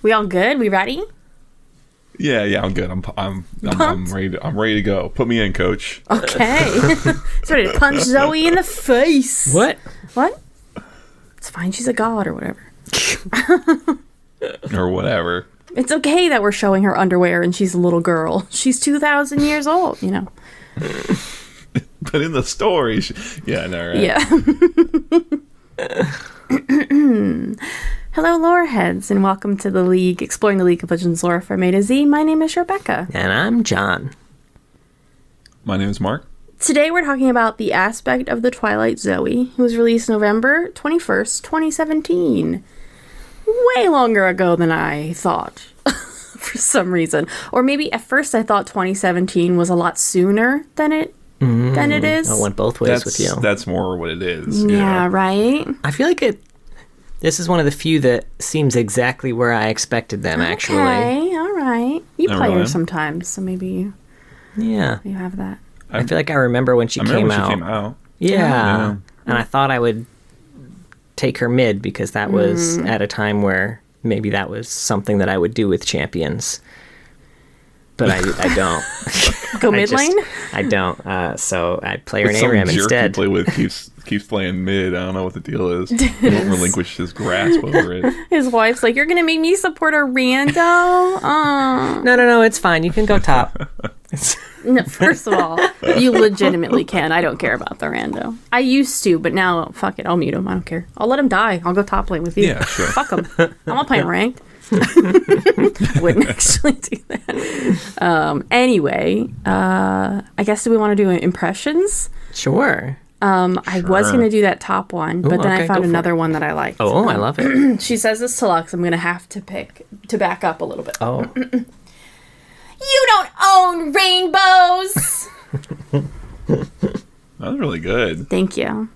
We all good? We ready? Yeah, I'm good. I'm ready. I'm ready to go. Put me in, coach. Okay. He's ready to punch Zoe in the face. What? It's fine. She's a god or whatever. Or whatever. It's okay that we're showing her underwear and she's a little girl. She's 2,000 years old, you know. But in the story, yeah, no, right? Yeah. Hello, lore heads, and welcome to the League, exploring the League of Legends lore from A to Z. My name is Rebecca. And I'm John. My name is Mark. Today we're talking about the Aspect of the Twilight Zoe, who was released November 21st, 2017. Way longer ago than I thought, for some reason. Or maybe at first I thought 2017 was a lot sooner than it is. I went both ways with you. That's more what it is. Yeah, right? I feel like this is one of the few that seems exactly where I expected them, actually. Okay, all right. You play her really? sometimes, so maybe you have that. I feel like I remember when she came out. Yeah. And I thought I would take her mid because that was at a time where maybe that was something that I would do with champions. But I don't. Go mid lane? I don't. So I play her in Some ARAM jerk instead. you play with keeps playing mid. I don't know what the deal is. He won't relinquish his grasp over it. His wife's like, you're going to make me support a rando? No, it's fine. You can go top. No, first of all, you legitimately can. I don't care about the rando. I used to, but now, fuck it. I'll mute him. I don't care. I'll let him die. I'll go top lane with you. Yeah, sure. Fuck him. I'm not playing ranked. Wouldn't actually do that. Anyway, I guess do we want to do impressions? Sure. I was going to do that top one, but then I found another one that I liked. Oh, I love it. She says this to Lux. I'm going to have to back up a little bit. Oh. You don't own rainbows! That was really good. Thank you.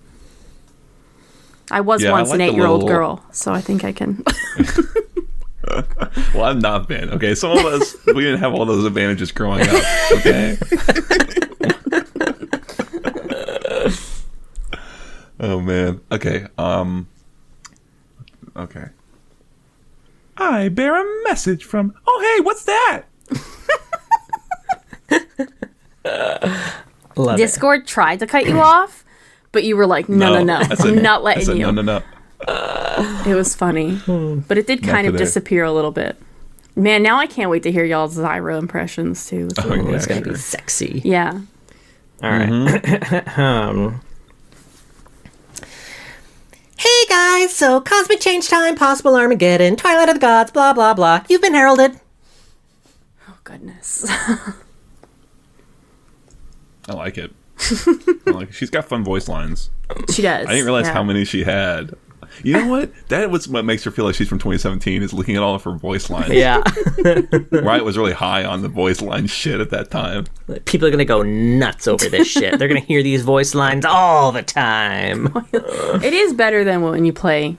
I was once an 8-year-old girl, so I think I can. Well, I've not been. Okay, some of us, we didn't have all those advantages growing up. Okay. Oh man. Okay. Okay. I bear a message from. Oh hey, what's that? Love Discord tried to cut you off, but you were like, no. I'm not letting you. No. It was funny, but it did kind of disappear a little bit. Man, now I can't wait to hear y'all's Zyra impressions too. It's gonna be sexy. Yeah. All right. Hey guys, so cosmic change time, possible Armageddon, Twilight of the Gods, blah blah blah. You've been heralded. Oh goodness. I like it. She's got fun voice lines. She does. I didn't realize how many she had. You know what? That was what makes her feel like she's from 2017 is looking at all of her voice lines. Yeah. Riot was really high on the voice line shit at that time. People are going to go nuts over this shit. They're going to hear these voice lines all the time. It is better than when you play,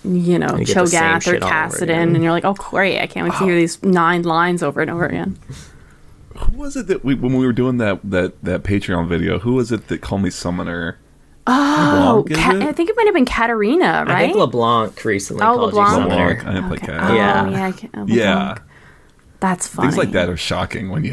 Cho'Gath or Kassadin, and you're like, oh, great, I can't wait to hear these 9 lines over and over again. Who was it that when we were doing that Patreon video, who was it that called me Summoner? Oh, I think it might have been Katarina, right? I think LeBlanc recently called you Summoner. I didn't play Cat. Oh, Yeah. yeah. That's funny. Things like that are shocking when you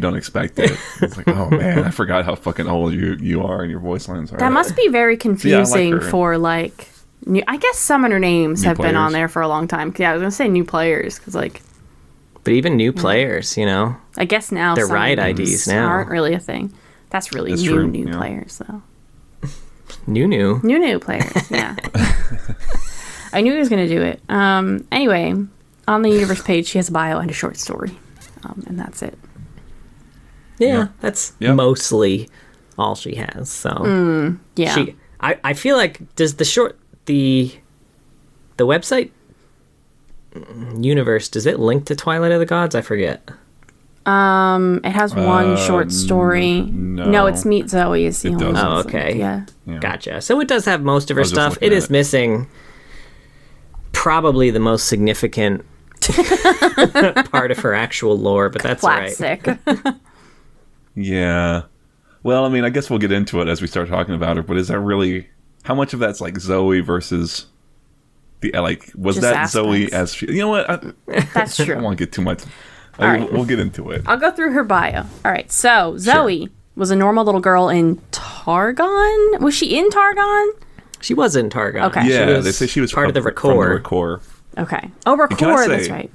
don't expect it. It's like, oh man, I forgot how fucking old you are and your voice lines are. That must be very confusing her. for like new. I guess summoner names New have been on players. there for a long time. Yeah, I was gonna say new players because But even new players, I guess now they're summoner Riot names IDs now. aren't really a thing. That's really That's new true, yeah. players though. New players. Yeah. I knew he was gonna do it. Anyway, on the universe page, she has a bio and a short story, and that's it. Yeah, that's mostly all she has. So Yeah. I feel like does the website universe, does it link to Twilight of the Gods? I forget. It has one short story. No, it's Meet Zoe is the only one. Oh, okay. Yeah. Gotcha. So it does have most of her was just stuff. looking It at is it. missing probably the most significant part of her actual lore, but that's all right. Classic. Yeah. Well, I mean, I guess we'll get into it as we start talking about her, but is that really... How much of that's like Zoe versus was Just that aspects. Zoe as she? You know what? That's true. I don't want to get too much. All right. We'll get into it. I'll go through her bio. All right. So Zoe was a normal little girl in Targon. Was she in Targon? She was in Targon. Okay. Yeah, they say she was part of the Record. Okay. Oh, Record. That's right.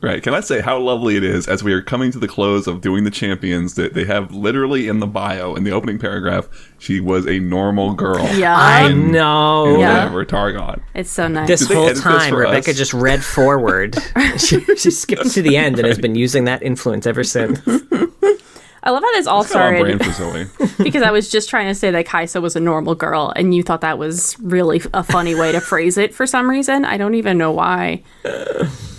Right. Can I say how lovely it is as we are coming to the close of doing the champions that they have literally in the bio, in the opening paragraph, she was a normal girl. Yeah. I know. In Yeah. Targon. It's so nice. This whole edit this time, for Rebecca us? just read forward. she skipped to the end and has been using that influence ever since. I love how this all It's kind of on started brand for Zoe. because I was just trying to say that Kaisa was a normal girl, and you thought that was really a funny way to phrase it for some reason. I don't even know why.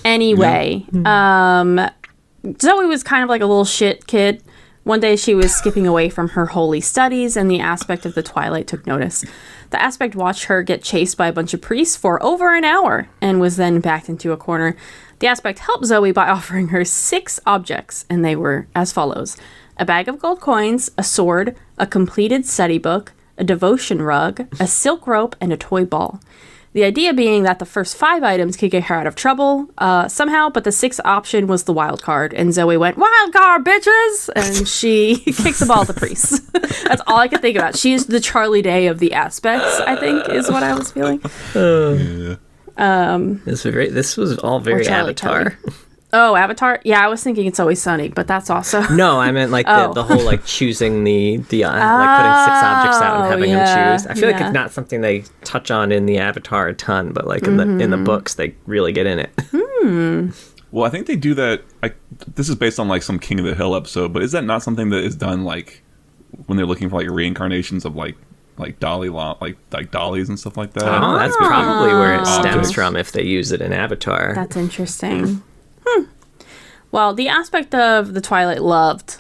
Anyway, Zoe was kind of like a little shit kid. One day she was skipping away from her holy studies, and the Aspect of the Twilight took notice. The Aspect watched her get chased by a bunch of priests for over an hour and was then backed into a corner. The Aspect helped Zoe by offering her 6 objects, and they were as follows: a bag of gold coins, a sword, a completed study book, a devotion rug, a silk rope, and a toy ball. The idea being that the first 5 items could get her out of trouble somehow, but the 6th option was the wild card, and Zoe went, "Wild card, bitches!" And she kicked the ball at the priest. That's all I could think about. She is the Charlie Day of the Aspects, I think, is what I was feeling. This was all very Charlie Avatar. Kelly. Oh, Avatar? Yeah, I was thinking It's Always Sunny, but that's also... No, I meant like the whole like choosing like putting 6 objects out and having them choose. I feel like it's not something they touch on in the Avatar a ton, but like in the books they really get in it. Well, I think they do that. This is based on like some King of the Hill episode, but is that not something that is done like when they're looking for like reincarnations of like dollies and stuff like that? Oh, that's probably where it stems Objects. from if they use it in Avatar. That's interesting. Well, the Aspect of the Twilight loved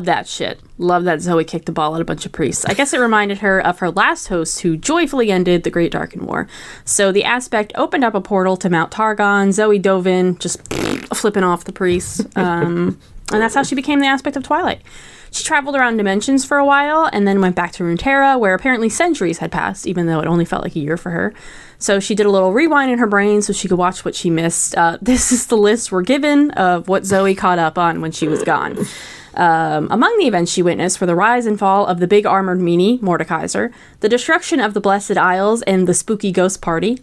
that shit. Loved that Zoe kicked the ball at a bunch of priests. I guess it reminded her of her last host who joyfully ended the Great Darken War. So the Aspect opened up a portal to Mount Targon. Zoe dove in, just flipping off the priests. And that's how she became the Aspect of Twilight. She traveled around dimensions for a while and then went back to Runeterra, where apparently centuries had passed, even though it only felt like a year for her. So she did a little rewind in her brain so she could watch what she missed. This is the list we're given of what Zoe caught up on when she was gone. Among the events she witnessed were the rise and fall of the big armored meanie, Mordekaiser, the destruction of the Blessed Isles and the spooky ghost party,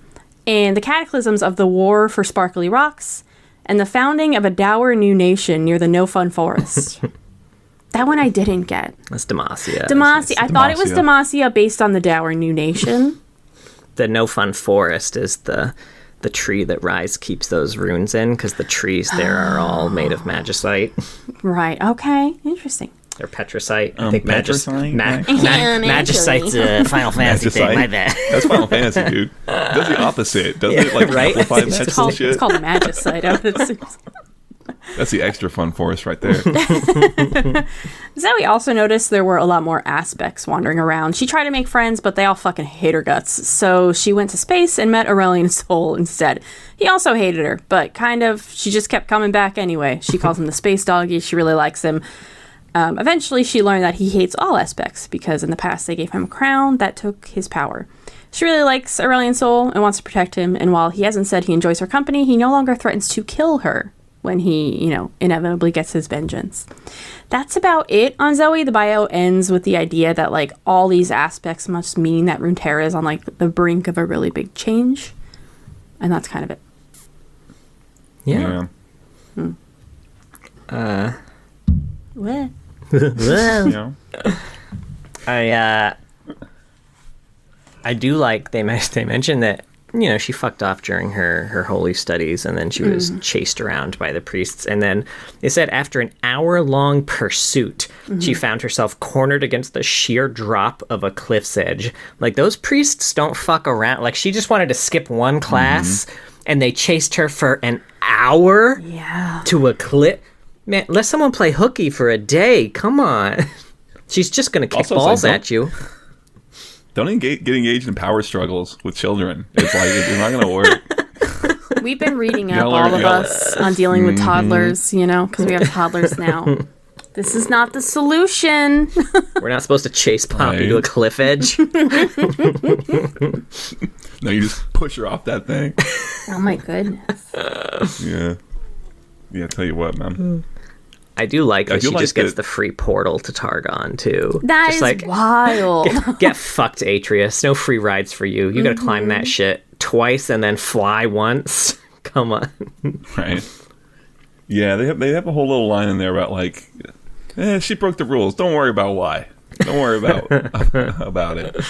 and the cataclysms of the war for Sparkly Rocks, and the founding of a dour new nation near the No Fun Forest. That one I didn't get. That's Demacia. I thought it was Demacia based on the dour new nation. The No Fun Forest is the tree that Rise keeps those runes in, because the trees there are all made of magicite. Right. Okay. Interesting. They're petricite. I think petricite? magicite's a Final Fantasy thing. My bad. That's Final Fantasy, dude. Does the opposite. Doesn't it like right? amplify It's magical called, shit? it's called magicite. I would assume. That's the extra fun forest right there. Zoe also noticed there were a lot more aspects wandering around. She tried to make friends, but they all fucking hate her guts. So she went to space and met Aurelian Sol instead. He also hated her, but she just kept coming back anyway. She calls him the space doggy. She really likes him. Eventually, she learned that he hates all aspects because in the past they gave him a crown that took his power. She really likes Aurelian Sol and wants to protect him, and while he hasn't said he enjoys her company, he no longer threatens to kill her when he, inevitably gets his vengeance. That's about it on Zoe. The bio ends with the idea that, like, all these aspects must mean that Runeterra is on, like, the brink of a really big change. And that's kind of it. Yeah. What? I do like they mentioned that she fucked off during her holy studies, and then she was chased around by the priests, and then they said after an hour-long pursuit she found herself cornered against the sheer drop of a cliff's edge. Like, those priests don't fuck around. Like, she just wanted to skip one class and they chased her for an hour to a cliff. Man, let someone play hooky for a day. Come on. She's just gonna kick balls at you. Don't get engaged in power struggles with children. It's like, it's not going to work. We've been reading up, all of us, on dealing with toddlers, because we have toddlers now. This is not the solution. We're not supposed to chase Poppy to a cliff edge. No, you just push her off that thing. Oh my goodness. Yeah. Yeah, tell you what, man. I do like that she just gets the free portal to Targon, too. That just is wild. Get fucked, Atreus. No free rides for you. You gotta climb that shit twice and then fly once. Come on. Right. Yeah, they have a whole little line in there about, like, she broke the rules. Don't worry about why. Don't worry about it.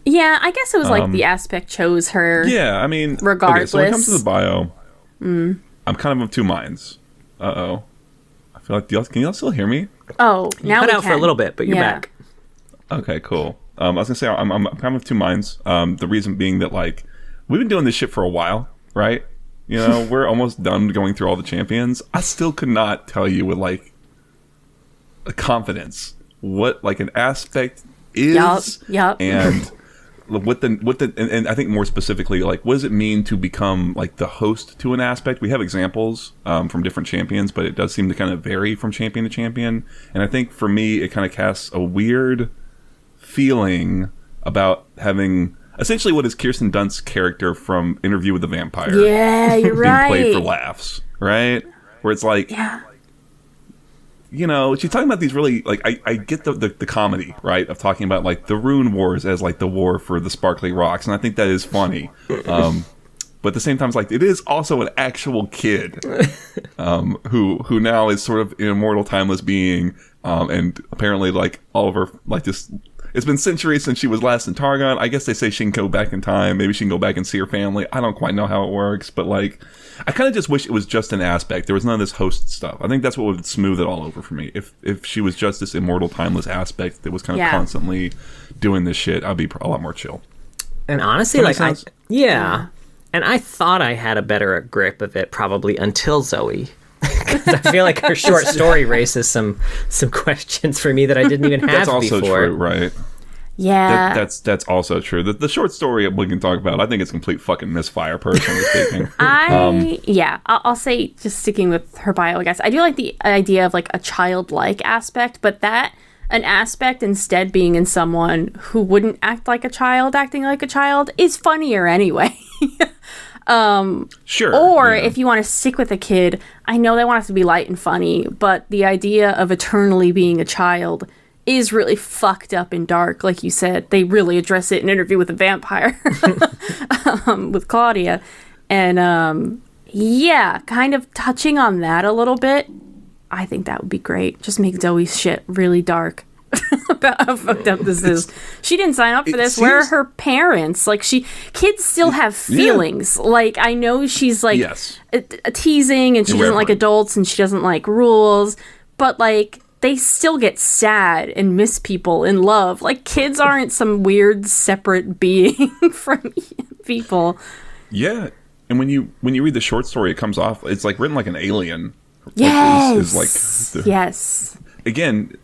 Yeah, I guess it was like the Aspect chose her. Yeah, I mean, regardless. Okay, so when it comes to the bio, I'm kind of of two minds. Uh-oh. I feel like, can y'all still hear me? Oh, now you cut out for a little bit, but you're back. Okay, cool. I was gonna say I'm kind of of two minds. The reason being that, like, we've been doing this shit for a while, right? You know, we're almost done going through all the champions. I still could not tell you with, like, a confidence what, like, an aspect is. Yep. And and I think more specifically, like, what does it mean to become, like, the host to an aspect? We have examples from different champions, but it does seem to kind of vary from champion to champion. And I think for me, it kind of casts a weird feeling about having essentially what is Kirsten Dunst's character from Interview with the Vampire. Yeah, you're right. Being played for laughs, right? Where it's like, you know, she's talking about these really, like, I get the comedy, right, of talking about, like, the Rune Wars as, like, the war for the sparkly rocks, and I think that is funny. But at the same time, it's like, it is also an actual kid who now is sort of an immortal, timeless being, and apparently, like, all of her, like, this... It's been centuries since she was last in Targon. I guess they say she can go back in time. Maybe she can go back and see her family. I don't quite know how it works, but, like, I kind of just wish it was just an aspect. There was none of this host stuff. I think that's what would smooth it all over for me. If she was just this immortal, timeless aspect that was kind of constantly doing this shit, I'd be a lot more chill. And honestly, like, and I thought I had a better grip of it probably until Zoe. Because I feel like her short story raises some questions for me that I didn't even have before. That's also true, right? Yeah. That's also true. The short story we can talk about, I think it's complete fucking misfire, personally speaking. I'll say, just sticking with her bio, I guess, I do like the idea of, like, a childlike aspect, but that an aspect instead being in someone who wouldn't act like a child acting like a child is funnier anyway. Sure. Or if you want to stick with a kid, I know they want us to be light and funny, but the idea of eternally being a child is really fucked up and dark. Like you said, they really address it in Interview with a Vampire with Claudia. And kind of touching on that a little bit, I think that would be great. Just make Zoe's shit really dark. About how fucked up this is. She didn't sign up for this. Where are her parents? Like, kids still have feelings. Like, I know she's like a teasing and she doesn't like adults and she doesn't like rules, but, like, they still get sad and miss people in love. Like, kids aren't some weird separate being from people. Yeah. And when you read the short story, it comes off, it's like written like an alien. Yes. Yes. Again,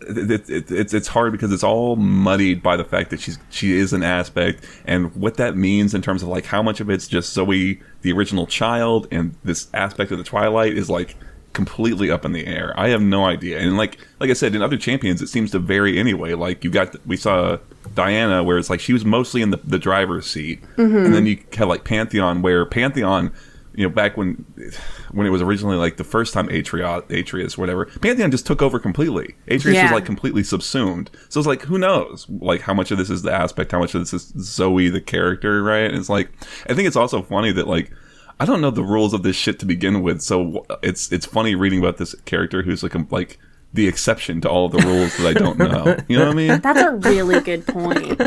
it's hard because it's all muddied by the fact that she is an aspect, and what that means in terms of, like, how much of it's just Zoe, the original child, and this aspect of the Twilight is, like, completely up in the air. I have no idea. And like I said, in other champions, it seems to vary anyway. Like, we saw Diana, where it's like she was mostly in the driver's seat, and then you have, like, Pantheon, where Pantheon, you know, back when it was originally, like, the first time Atreus, whatever, Pantheon just took over completely. Atreus was, like, completely subsumed. So it's like, who knows, like, how much of this is the aspect, how much of this is Zoe, the character, right? And it's like, I think it's also funny that, like, I don't know the rules of this shit to begin with, so it's funny reading about this character who's like the exception to all of the rules that I don't know. You know what I mean? That's a really good point.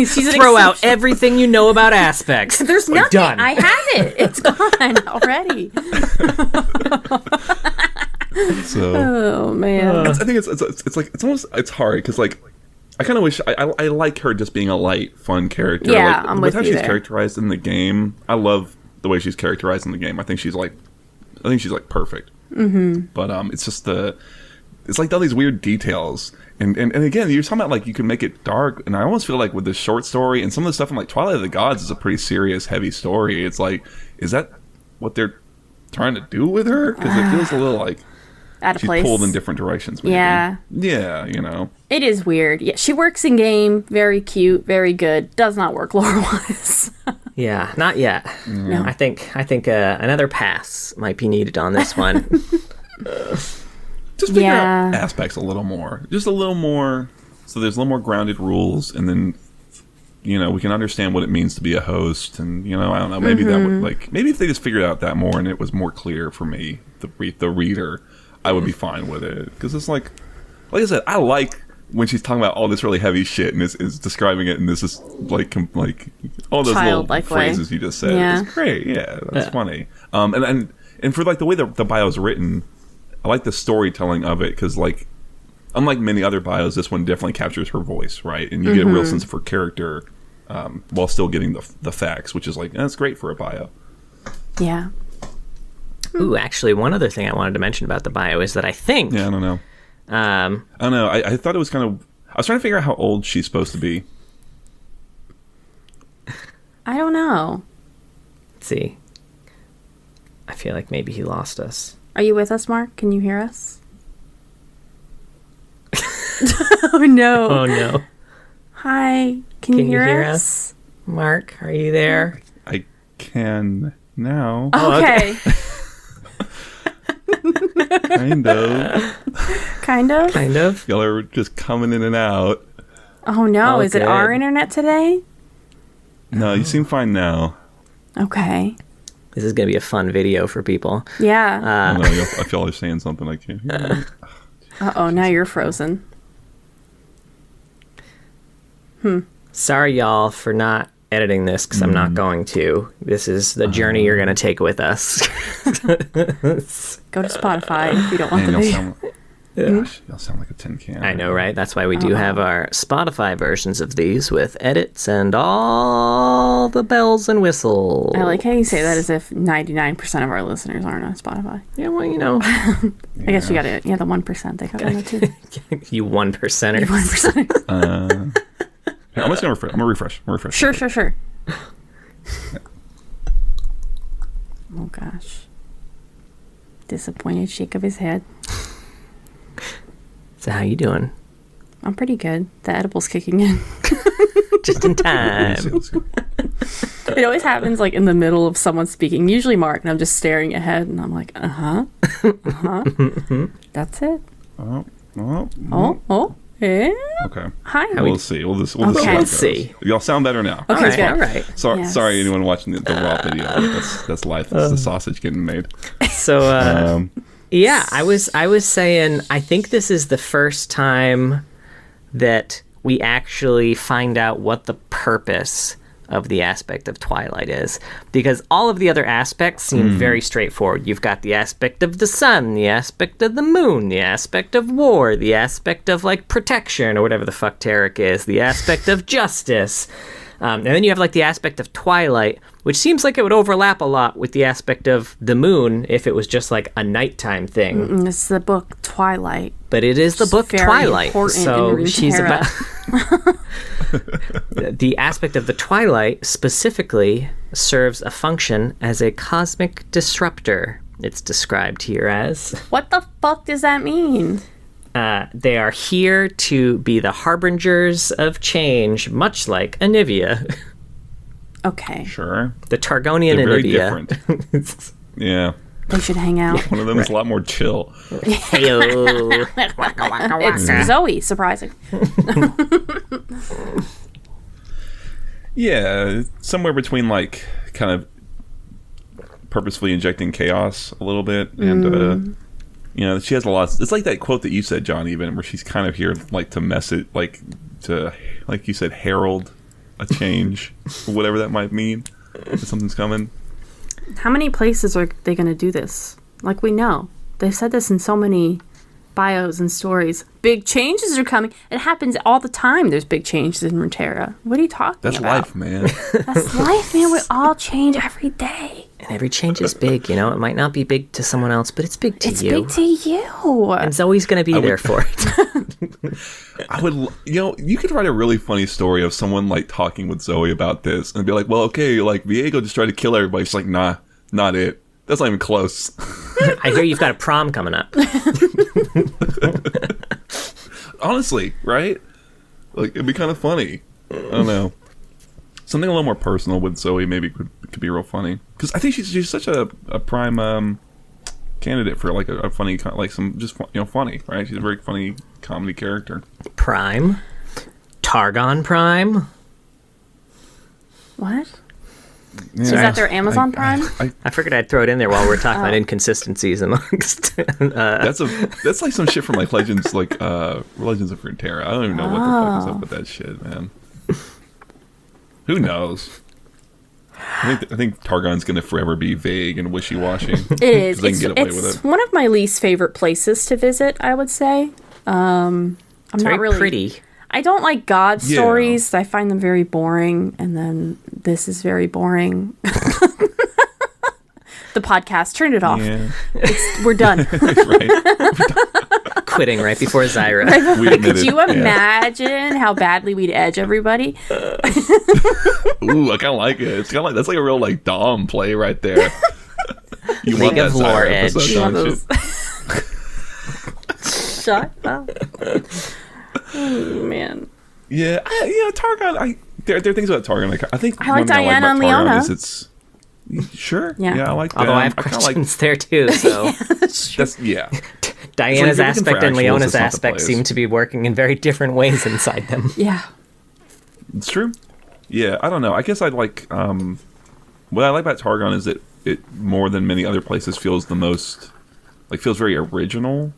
Throw out everything you know about aspects. There's nothing. Done. I have it. It's gone already. Oh man. I think it's like it's hard because, like, I kind of wish I like her just being a light, fun character. Yeah, like, I'm with how you she's there. Characterized in the game. I love the way she's characterized in the game. I think she's like perfect. But it's just it's like all these weird details, and again, you're talking about, like, you can make it dark, and I almost feel like with this short story and some of the stuff in, like, Twilight of the Gods is a pretty serious, heavy story. It's like, is that what they're trying to do with her? Because it feels a little like out of place. She's pulled in different directions, maybe. Yeah. Yeah, you know. It is weird. Yeah, she works in game. Very cute. Very good. Does not work lore-wise. Yeah, not yet. No. I think another pass might be needed on this one. Just figure out aspects a little more. Just a little more. So there's a little more grounded rules, and then, you know, we can understand what it means to be a host, and, you know, I don't know, maybe that would, like, maybe if they just figured out that more and it was more clear for me, the reader, I would be fine with it. Because it's like I said, I like when she's talking about all this really heavy shit and is describing it, and this is like all those little phrases you just said. Yeah. It's great. Yeah, that's funny. And for like the way the bio is written, I like the storytelling of it, because like, unlike many other bios, this one definitely captures her voice, right? And you get a real sense of her character while still getting the facts, which is like, that's great for a bio. Yeah. Ooh, actually, one other thing I wanted to mention about the bio is that I think... Yeah, I don't know. I don't know. I thought it was kind of... I was trying to figure out how old she's supposed to be. I don't know. Let's see. I feel like maybe he lost us. Are you with us, Mark? Can you hear us? Oh, no. Oh, no. Hi. Can you hear us? Mark, are you there? I can now. Okay. Kind of. Kind of? Kind of. Y'all are just coming in and out. Oh, no. Is it our internet today? No, you seem fine now. Okay. This is going to be a fun video for people. Yeah. I know, I feel like saying something I can't hear. Uh-oh, now you're frozen. Sorry, y'all, for not editing this, because I'm not going to. This is the journey you're going to take with us. Go to Spotify if you don't want the video. Y'all sound like a tin can. I know, right? That's why we do have our Spotify versions of these with edits and all the bells and whistles. I like how you say that as if 99% of our listeners aren't on Spotify. Yeah, well, you know. I guess you got it. Yeah, the 1%. They got on it too. You 1%ers. You 1%ers. Here, I'm just going to refresh. Sure. Oh, gosh. Disappointed shake of his head. So how you doing? I'm pretty good. The edible's kicking in. Just in time. It always happens like in the middle of someone speaking, usually Mark, and I'm just staring ahead, and I'm like, That's it. Yeah. Okay. Hi. We'll see. We'll see. Let's see. Y'all sound better now. Okay, all right. Sorry, anyone watching the raw video. That's life. That's the sausage getting made. So, yeah, I was saying, I think this is the first time that we actually find out what the purpose of the aspect of Twilight is, because all of the other aspects seem very straightforward. You've got the aspect of the sun, the aspect of the moon, the aspect of war, the aspect of like protection or whatever the fuck Tarek is, the aspect of justice, and then you have like the aspect of Twilight, which seems like it would overlap a lot with the aspect of the moon if it was just like a nighttime thing. It's the book Twilight. But it is the book Twilight, so she's about... The aspect of the Twilight specifically serves a function as a cosmic disruptor. It's described here as... What the fuck does that mean? They are here to be the harbingers of change, much like Anivia. Okay. Sure. The Targonian They're very Anivia. different. Yeah. They should hang out. One of them is a lot more chill. Heyo. It's Zoe, surprising. Yeah, somewhere between like kind of purposefully injecting chaos a little bit, and you know, she has a lot. It's like that quote that you said, John, even where she's kind of here like to mess it, like to, like you said, herald a change, whatever that might mean. That something's coming. How many places are they going to do this? Like, we know. They've said this in so many bios and stories. Big changes are coming. It happens all the time. There's big changes in Runeterra. What are you talking That's about? life, man. That's life, man. We all change every day. And every change is big, you know? It might not be big to someone else, but it's big to you. It's big to you. And Zoe's going to be there for it. I would, you know, you could write a really funny story of someone like talking with Zoe about this and be like, well, okay, like Viego just tried to kill everybody. She's like, nah, not it. That's not even close. I hear you've got a prom coming up. Honestly, right? Like, it'd be kind of funny. I don't know. Something a little more personal with Zoe maybe could be real funny. Because I think she's such a prime candidate for like a funny, like some just funny, right? She's a very funny comedy character. Prime? Targon Prime? What? Yeah. So is that their Amazon Prime? I figured I'd throw it in there while we're talking about inconsistencies amongst. That's like some shit from like Legends of Frontera. I don't even know what the fuck is up with that shit, man. Who knows? I think Targon's gonna forever be vague and wishy-washy. It is. They can get away with it. One of my least favorite places to visit, I would say. I'm it's not very really pretty. I don't like God stories. I find them very boring, and then this is very boring. The podcast, turn it off. Yeah. We're done. Quitting right before Zyra. Could you imagine how badly we'd edge everybody? Ooh, I kind of like it. It's kind of like that's like a real like Dom play right there. You League of Lore edge. Shut up. Oh, man. Yeah, Targon. There are things about Targon. I think I like Diana and Leona. Sure. Yeah, I like that. Although I have questions there too. So that's true. Diana's aspect and Leona's aspect seem to be working in very different ways inside them. Yeah. It's true. Yeah, I don't know. I guess I'd like. What I like about Targon is that it more than many other places feels the most feels very original.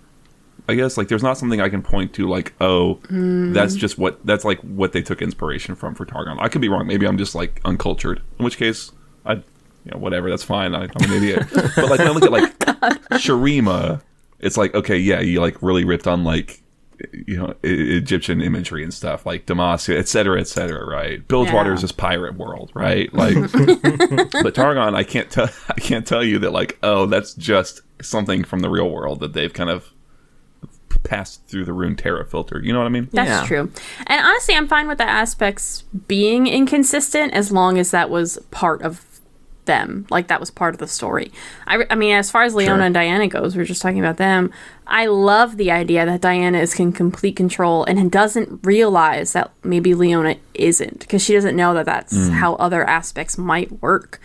I guess there's not something I can point to that's like what they took inspiration from for Targon. I could be wrong. Maybe I'm just like uncultured. In which case, whatever. That's fine. I'm an idiot. But when I look at Shurima, it's like okay, yeah, you really ripped on Egyptian imagery and stuff like Damasia, et cetera, right? Bilgewater is this pirate world, right? But Targon, I can't tell you that that's just something from the real world that they've kind of passed through the Runeterra filter. You know what I mean? That's true. And honestly, I'm fine with the aspects being inconsistent as long as that was part of them. That was part of the story. I mean, as far as Leona and Diana goes, we were just talking about them. I love the idea that Diana is in complete control and doesn't realize that maybe Leona isn't, because she doesn't know that that's how other aspects might work.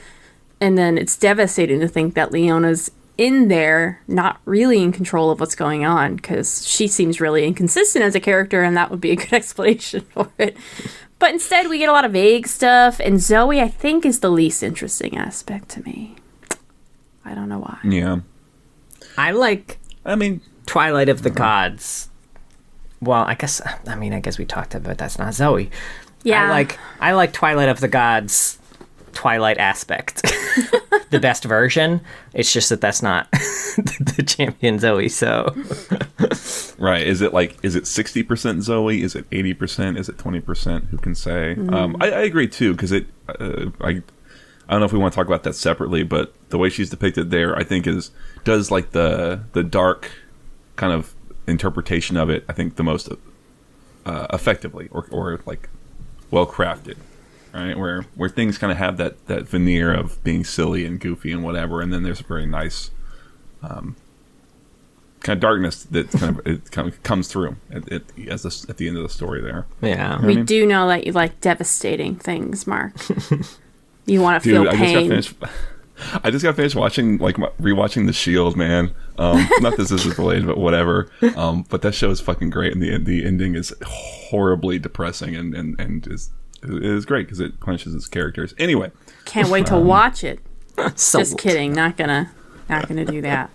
And then it's devastating to think that Leona's in there not really in control of what's going on, because she seems really inconsistent as a character, and that would be a good explanation for it. But instead we get a lot of vague stuff, and Zoe I think is the least interesting aspect to me. I don't know why. Yeah, I mean Twilight of the Gods. Well, I guess we talked about that's not Zoe. Yeah, I like Twilight of the Gods Twilight aspect. The best version. It's just that's not the champion Zoe, so right. Is it 60% Zoe? Is it 80%? Is it 20%? Who can say? I agree too, because I don't know if we want to talk about that separately, but the way she's depicted there, I think does the dark kind of interpretation of it, I think the most effectively or well crafted. Right, where things kind of have that veneer of being silly and goofy and whatever, and then there's a very nice kind of darkness that kind of comes through at the end of the story there. Yeah, we do know that you like devastating things, Mark. You want to feel pain. I just got finished watching rewatching The Shield, man. Not this is related, but whatever. But that show is fucking great, and the ending is horribly depressing and is. It is great because it punishes its characters. Anyway, can't wait to watch it. Just kidding, not gonna do that.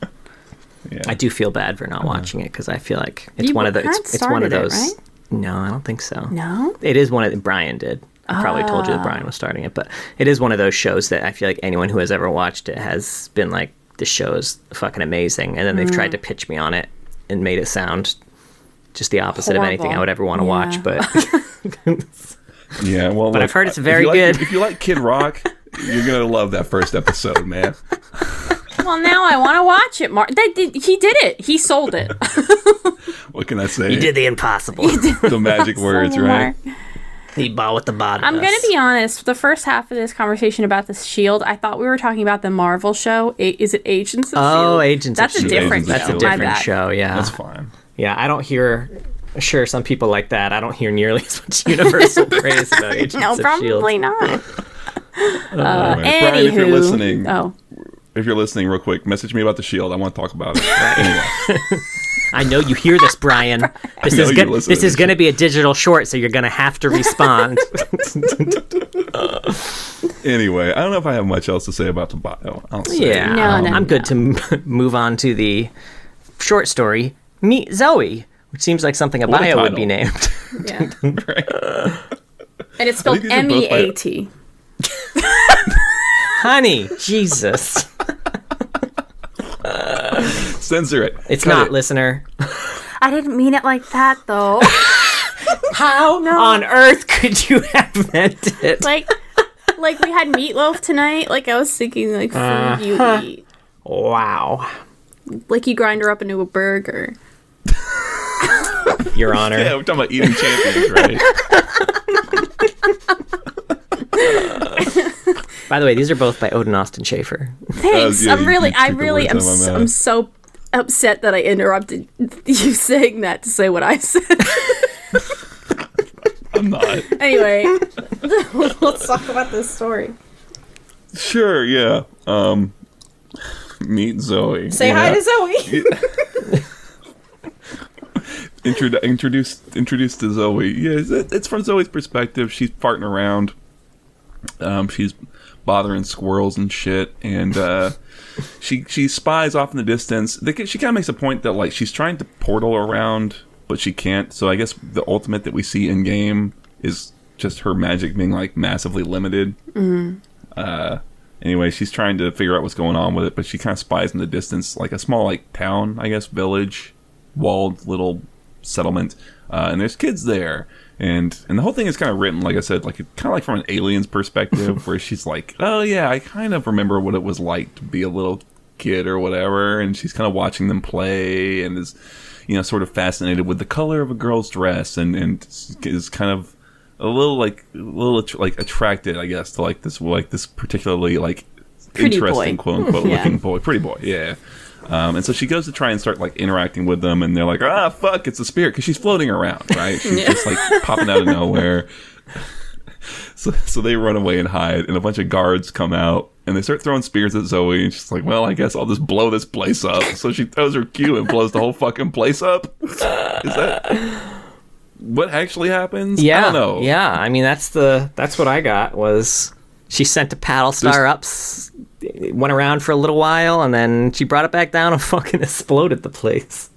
Yeah. I do feel bad for not watching it because I feel like it's one of the it's one of those. Right? No, I don't think so. No, it is one of Brian did. I probably told you that Brian was starting it, but it is one of those shows that I feel like anyone who has ever watched it has been like, this show is fucking amazing, and then they've tried to pitch me on it and made it sound just the opposite of anything I would ever want to watch, but. Yeah, well, but I've heard it's very good. If you like Kid Rock, you're gonna love that first episode, man. Well, now I want to watch it, Mark. He did it. He sold it. What can I say? You did the impossible. The magic words, right? Meatball with the bottom. I'm going to be honest. The first half of this conversation about the Shield, I thought we were talking about the Marvel show. Is it Agents of Shield? Oh, Agents of Shield. That's a different show, yeah. That's fine. Yeah, I don't hear... Sure, some people like that. I don't hear nearly as much universal praise about Agents of Shield. No, probably not. Brian, if you're listening... If you're listening, real quick, message me about the Shield. I want to talk about it. Anyway. I know you hear this, Brian. This is going to be a digital short, so you're going to have to respond. Anyway, I don't know if I have much else to say about the bio. I'm good to move on to the short story, Meet Zoe, which seems like something a bio would be named. Yeah. Right. And it's spelled M-E-A-T. Honey, Jesus. Censor it. It's Cut not, listener. I didn't mean it like that, though. How on earth could you have meant it? Like we had meatloaf tonight. Like, I was thinking, like, food you eat. Wow. Like, you grind her up into a burger. Your Honor. Yeah, we're talking about eating champions, right? By the way, these are both by Odin Austin Schaefer. Thanks. I'm so upset that I interrupted you saying that to say what I said. I'm not. Anyway, let's talk about this story. Sure, yeah. Meet Zoe. Say hi to Zoe. Introduced to Zoe. Yeah, it's from Zoe's perspective. She's farting around. She's bothering squirrels and shit, and she spies off in the distance. She kind of makes a point that like she's trying to portal around, but she can't. So I guess the ultimate that we see in game is just her magic being like massively limited. Mm-hmm. Anyway, she's trying to figure out what's going on with it, but she kind of spies in the distance, like a small like town, I guess, village, walled little settlement, and there's kids there. And the whole thing is kind of written, like I said, like kind of like from an alien's perspective, where she's like, oh yeah, I kind of remember what it was like to be a little kid or whatever, and she's kind of watching them play and is, sort of fascinated with the color of a girl's dress, and is kind of a little attracted, I guess, to this particularly like pretty interesting boy. quote unquote looking boy, pretty boy, yeah. And so she goes to try and start like interacting with them, and they're like, fuck, it's a spirit, because she's floating around, right? She's just like popping out of nowhere. So they run away and hide, and a bunch of guards come out, and they start throwing spears at Zoe, and she's like, well, I guess I'll just blow this place up. So she throws her cue and blows the whole fucking place up. Is that what actually happens? Yeah, I don't know. Yeah, I mean, that's what I got, was she sent a paddle star up, went around for a little while, and then she brought it back down and fucking exploded the place.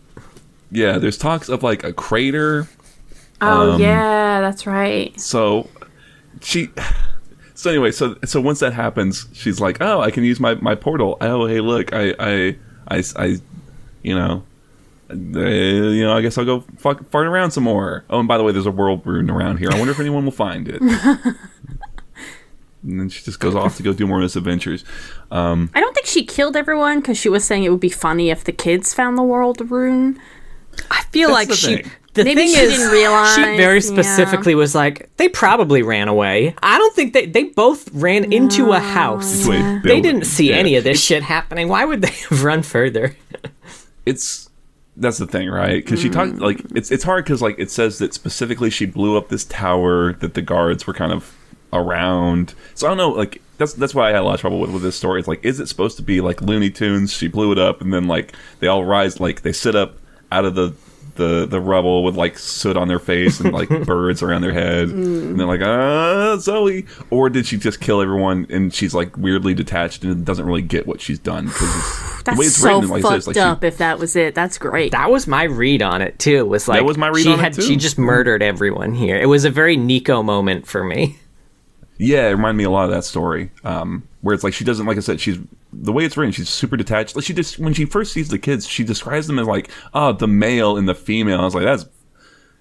Yeah, there's talks of like a crater. Oh yeah, that's right. So anyway, so once that happens, she's like, oh, I can use my portal. Oh, hey, look, I guess I'll go fart around some more. Oh, and by the way, there's a world rune around here. I wonder if anyone will find it. And then she just goes off to go do more misadventures. I don't think she killed everyone, because she was saying it would be funny if the kids found the world rune. I feel like she... The Maybe thing she is, didn't realize, she very specifically was like, they probably ran away. I don't think they both ran into a house. They didn't see any of this shit happening. Why would they have run further? That's the thing, right? Because she talked, like, it's hard because, like, it says that specifically she blew up this tower that the guards were kind of around. So I don't know, like, that's why I had a lot of trouble with this story. It's like, is it supposed to be like Looney Tunes? She blew it up, and then like they all rise, like they sit up out of the rubble with like soot on their face and like birds around their head, and they're like, Zoe. Or did she just kill everyone and she's like weirdly detached and doesn't really get what she's done? That's the way it's so written, like fucked like up. If that was it, that's great. That was my read on it too. Was like, that was my read on it too. She just murdered everyone here. It was a very Nico moment for me. Yeah, it reminded me a lot of that story, where it's like she doesn't, like I said, the way it's written, she's super detached. Like when she first sees the kids, she describes them as like, the male and the female. I was like, that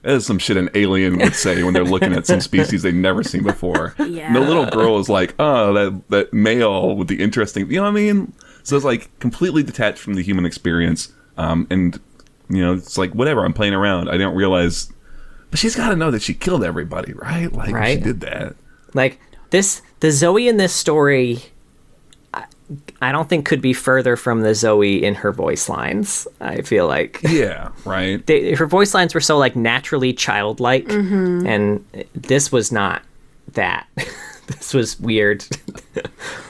is some shit an alien would say when they're looking at some species they've never seen before. Yeah. And the little girl is like, that male with the interesting, you know what I mean? So it's like completely detached from the human experience, and it's like whatever. I'm playing around. I don't realize But she's got to know that she killed everybody, right? Like, right? She did that. Like, the Zoe in this story, I don't think could be further from the Zoe in her voice lines. I feel like. Yeah, right. Her voice lines were so, like, naturally childlike, and this was not that. This was weird.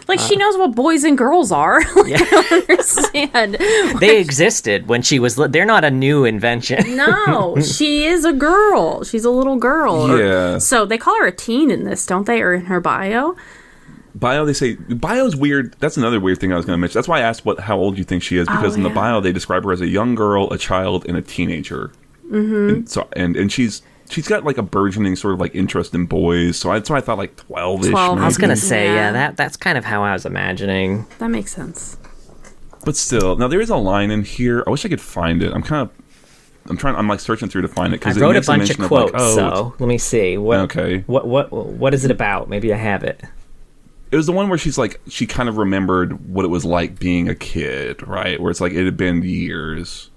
Like, she knows what boys and girls are. Like, I don't understand. They existed when she was... They're not a new invention. No, she is a girl. She's a little girl. Yeah. So they call her a teen in this, don't they? Or in her bio? Bio, they say... Bio's weird. That's another weird thing I was going to mention. That's why I asked how old you think she is. Because in the bio, they describe her as a young girl, a child, and a teenager. And she's got like a burgeoning sort of like interest in boys, so that's why I thought like 12-ish. I was gonna say, that's kind of how I was imagining. That makes sense. But still, now there is a line in here. I wish I could find it. I'm like searching through to find it because I wrote a bunch of quotes. So let me see. What is it about? Maybe I have it. It was the one where she's like, she kind of remembered what it was like being a kid, right? Where it's like it had been years.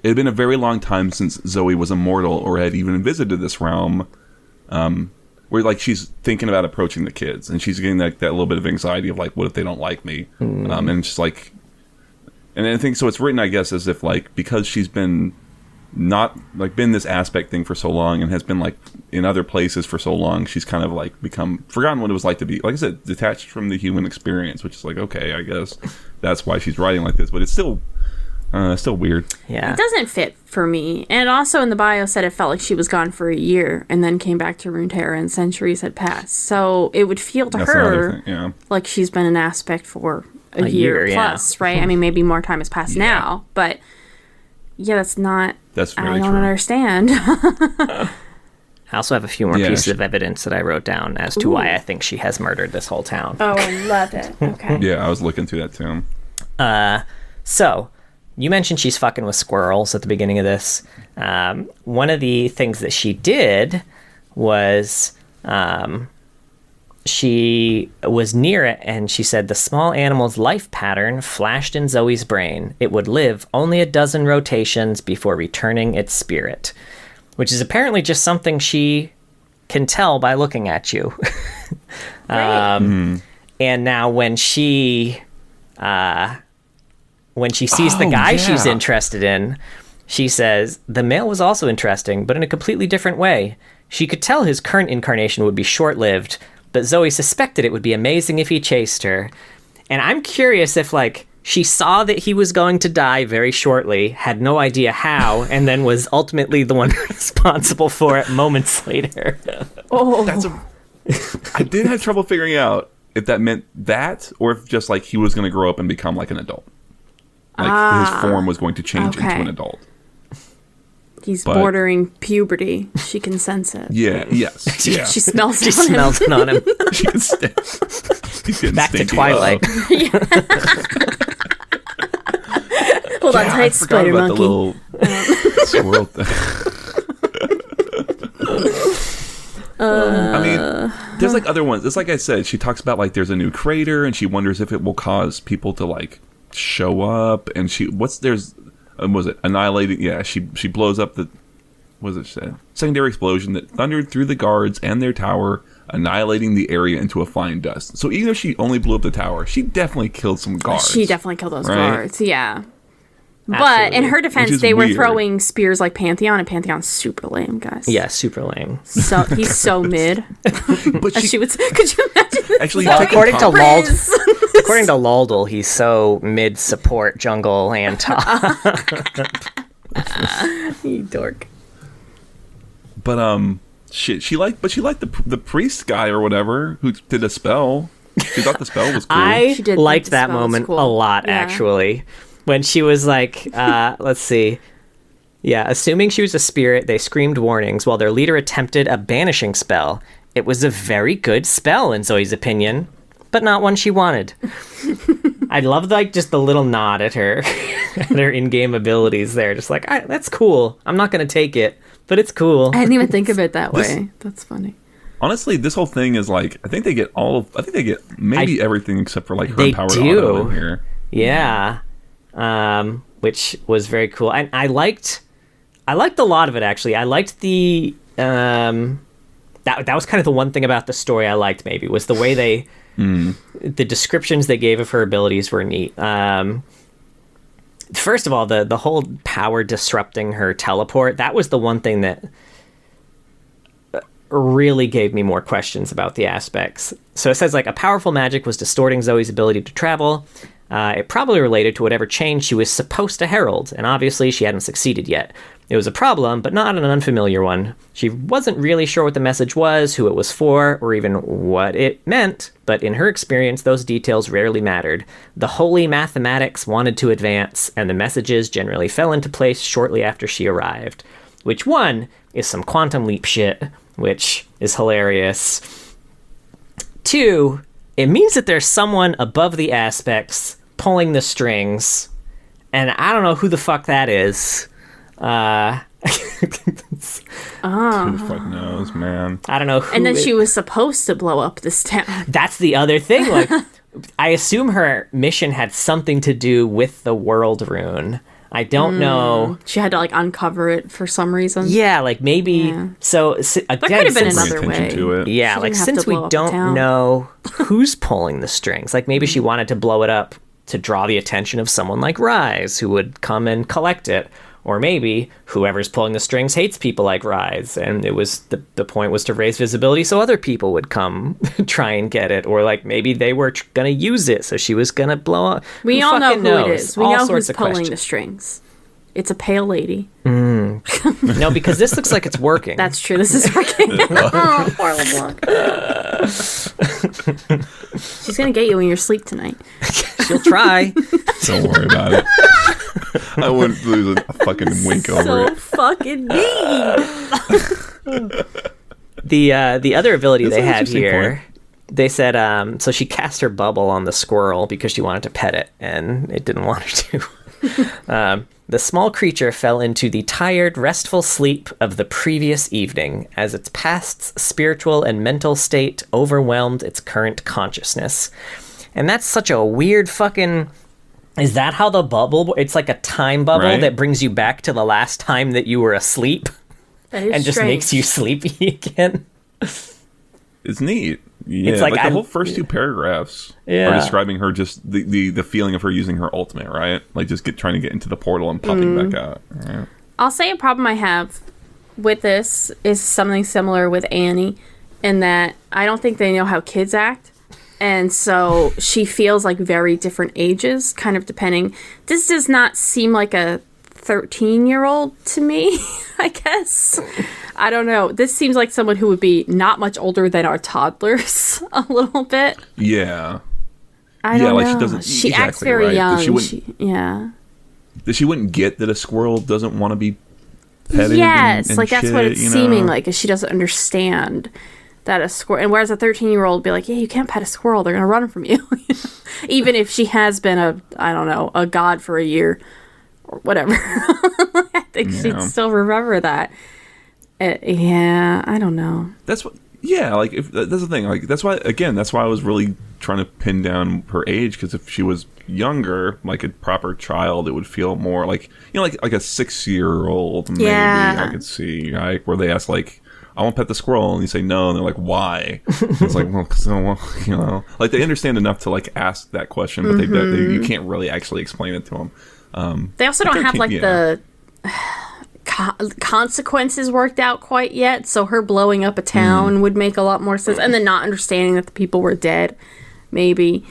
It had been a very long time since Zoe was immortal or had even visited this realm, where like she's thinking about approaching the kids, and she's getting like that little bit of anxiety of like, what if they don't like me? And it's just like, and I think so. It's written, I guess, as if like because she's been not like been this aspect thing for so long and has been like in other places for so long, she's kind of like forgotten what it was like to be, like I said, detached from the human experience, which is like, okay, I guess that's why she's writing like this, but it's still weird. Yeah. It doesn't fit for me. And also in the bio said it felt like she was gone for a year and then came back to Runeterra and centuries had passed. So it would feel to her like she's been an aspect for a year plus, right? I mean, maybe more time has passed now, but that's very I don't understand. I also have a few more pieces of evidence that I wrote down as to why I think she has murdered this whole town. Oh, I love it. Okay. Yeah, I was looking through that too. So you mentioned she's fucking with squirrels at the beginning of this. One of the things that she did was she was near it, and she said the small animal's life pattern flashed in Zoe's brain. It would live only a dozen rotations before returning its spirit, which is apparently just something she can tell by looking at you. And now when she sees the guy she's interested in, she says, the male was also interesting, but in a completely different way. She could tell his current incarnation would be short-lived, but Zoe suspected it would be amazing if he chased her. And I'm curious if, like, she saw that he was going to die very shortly, had no idea how, and then was ultimately the one responsible for it moments later. I did have trouble figuring out if that meant that, or if just, like, he was going to grow up and become, like, an adult. Like, his form was going to change into an adult. He's bordering puberty. She can sense it. Yeah, yes. Yeah. She smells it on him. She can He's getting back to Twilight. Hold on tight, spider monkey. The little swirl thing. I mean, there's like other ones. It's like I said, she talks about like there's a new crater, and she wonders if it will cause people to like show up. And was it annihilating? Yeah, she blows up the secondary explosion that thundered through the guards and their tower, annihilating the area into a fine dust. So even if she only blew up the tower, she definitely killed some guards. She definitely killed those guards. Yeah. Absolutely. But in her defense, they were throwing spears like Pantheon, and Pantheon's super lame, guys. Yeah, super lame. So he's so mid. But could you imagine? Actually, according to Laldl, he's so mid support, jungle, and top. You dork. But she liked the priest guy or whatever who did a spell. She thought the spell was cool. I liked that moment a lot, actually. When she was like, let's see. Yeah, assuming she was a spirit, they screamed warnings while their leader attempted a banishing spell. It was a very good spell, in Zoe's opinion, but not one she wanted. I love like just the little nod at her, at her in-game abilities there. Just like, that's cool. I'm not going to take it, but it's cool. I didn't even think of it that way. That's funny. Honestly, this whole thing is like, I think they get maybe everything except for like her powered auto in here. Yeah. which was very cool. And I liked a lot of it, actually. I liked the that was kind of the one thing about the story I liked, maybe, was the way they the descriptions they gave of her abilities were neat. First of all, the whole power disrupting her teleport, that was the one thing that really gave me more questions about the aspects. So it says, like, a powerful magic was distorting Zoe's ability to travel. It probably related to whatever change she was supposed to herald, and obviously she hadn't succeeded yet. It was a problem, but not an unfamiliar one. She wasn't really sure what the message was, who it was for, or even what it meant, but in her experience, those details rarely mattered. The holy mathematics wanted to advance, and the messages generally fell into place shortly after she arrived. Which, one, is some quantum leap shit, which is hilarious. Two, it means that there's someone above the aspects pulling the strings, and I don't know who the fuck that is. Who fuck knows, man? I don't know who. And then she was supposed to blow up this town. That's the other thing. Like, I assume her mission had something to do with the world rune. I don't know. She had to, like, uncover it for some reason. Yeah, like, maybe. Yeah. So, again, that could have been another way. To it. Yeah, like, since we don't know who's pulling the strings, like, maybe she wanted to blow it up to draw the attention of someone like Rise, who would come and collect it. Or maybe whoever's pulling the strings hates people like Rise, and it was the point was to raise visibility so other people would come try and get it. Or, like, maybe they were gonna use it, so she was gonna blow up. We all know who it is. We know who's pulling the strings. It's a pale lady. No, because this looks like it's working. That's true. This is working. Horrible block. She's gonna get you in your sleep tonight. She'll try. Don't worry about it. I wouldn't lose a fucking wink over it. So fucking neat. The other ability That's they had here, point. they said, so she cast her bubble on the squirrel because she wanted to pet it, and it didn't want her to. The small creature fell into the tired, restful sleep of the previous evening as its past spiritual and mental state overwhelmed its current consciousness. And that's such a weird fucking... Is that how the bubble... It's like a time bubble that brings you back to the last time that you were asleep? That is and just strange. makes you sleepy again? It's neat. Yeah, it's like the whole first two paragraphs Yeah. are describing her, just the feeling of her using her ultimate, right? Like just trying to get into the portal and popping back out. Right? I'll say a problem I have with this is something similar with Annie, in that I don't think they know how kids act. And so she feels like very different ages, kind of depending. This does not seem like a 13-year-old to me, I guess. I don't know. This seems like someone who would be not much older than our toddlers, a little bit. Yeah. I don't know. She doesn't. She exactly acts very right. young. She wouldn't get that a squirrel doesn't want to be petted. Yes, and like that's shit, what it's seeming like, is she doesn't understand that a squirrel, and whereas a 13-year-old would be like, yeah, you can't pet a squirrel, they're gonna run from you. Even if she has been a god for a year or whatever. I think she'd still remember that. I don't know. That's what. Yeah, like that's the thing. Like that's why I was really trying to pin down her age, because if she was younger, like a proper child, it would feel more like, like a 6-year-old. Maybe I could see, right, where they ask like, I want to pet the squirrel, and you say no, and they're like, why? It's like, well, cause like they understand enough to like ask that question, but you can't really actually explain it to them. They also don't have like the consequences worked out quite yet, so her blowing up a town would make a lot more sense, and then not understanding that the people were dead, maybe.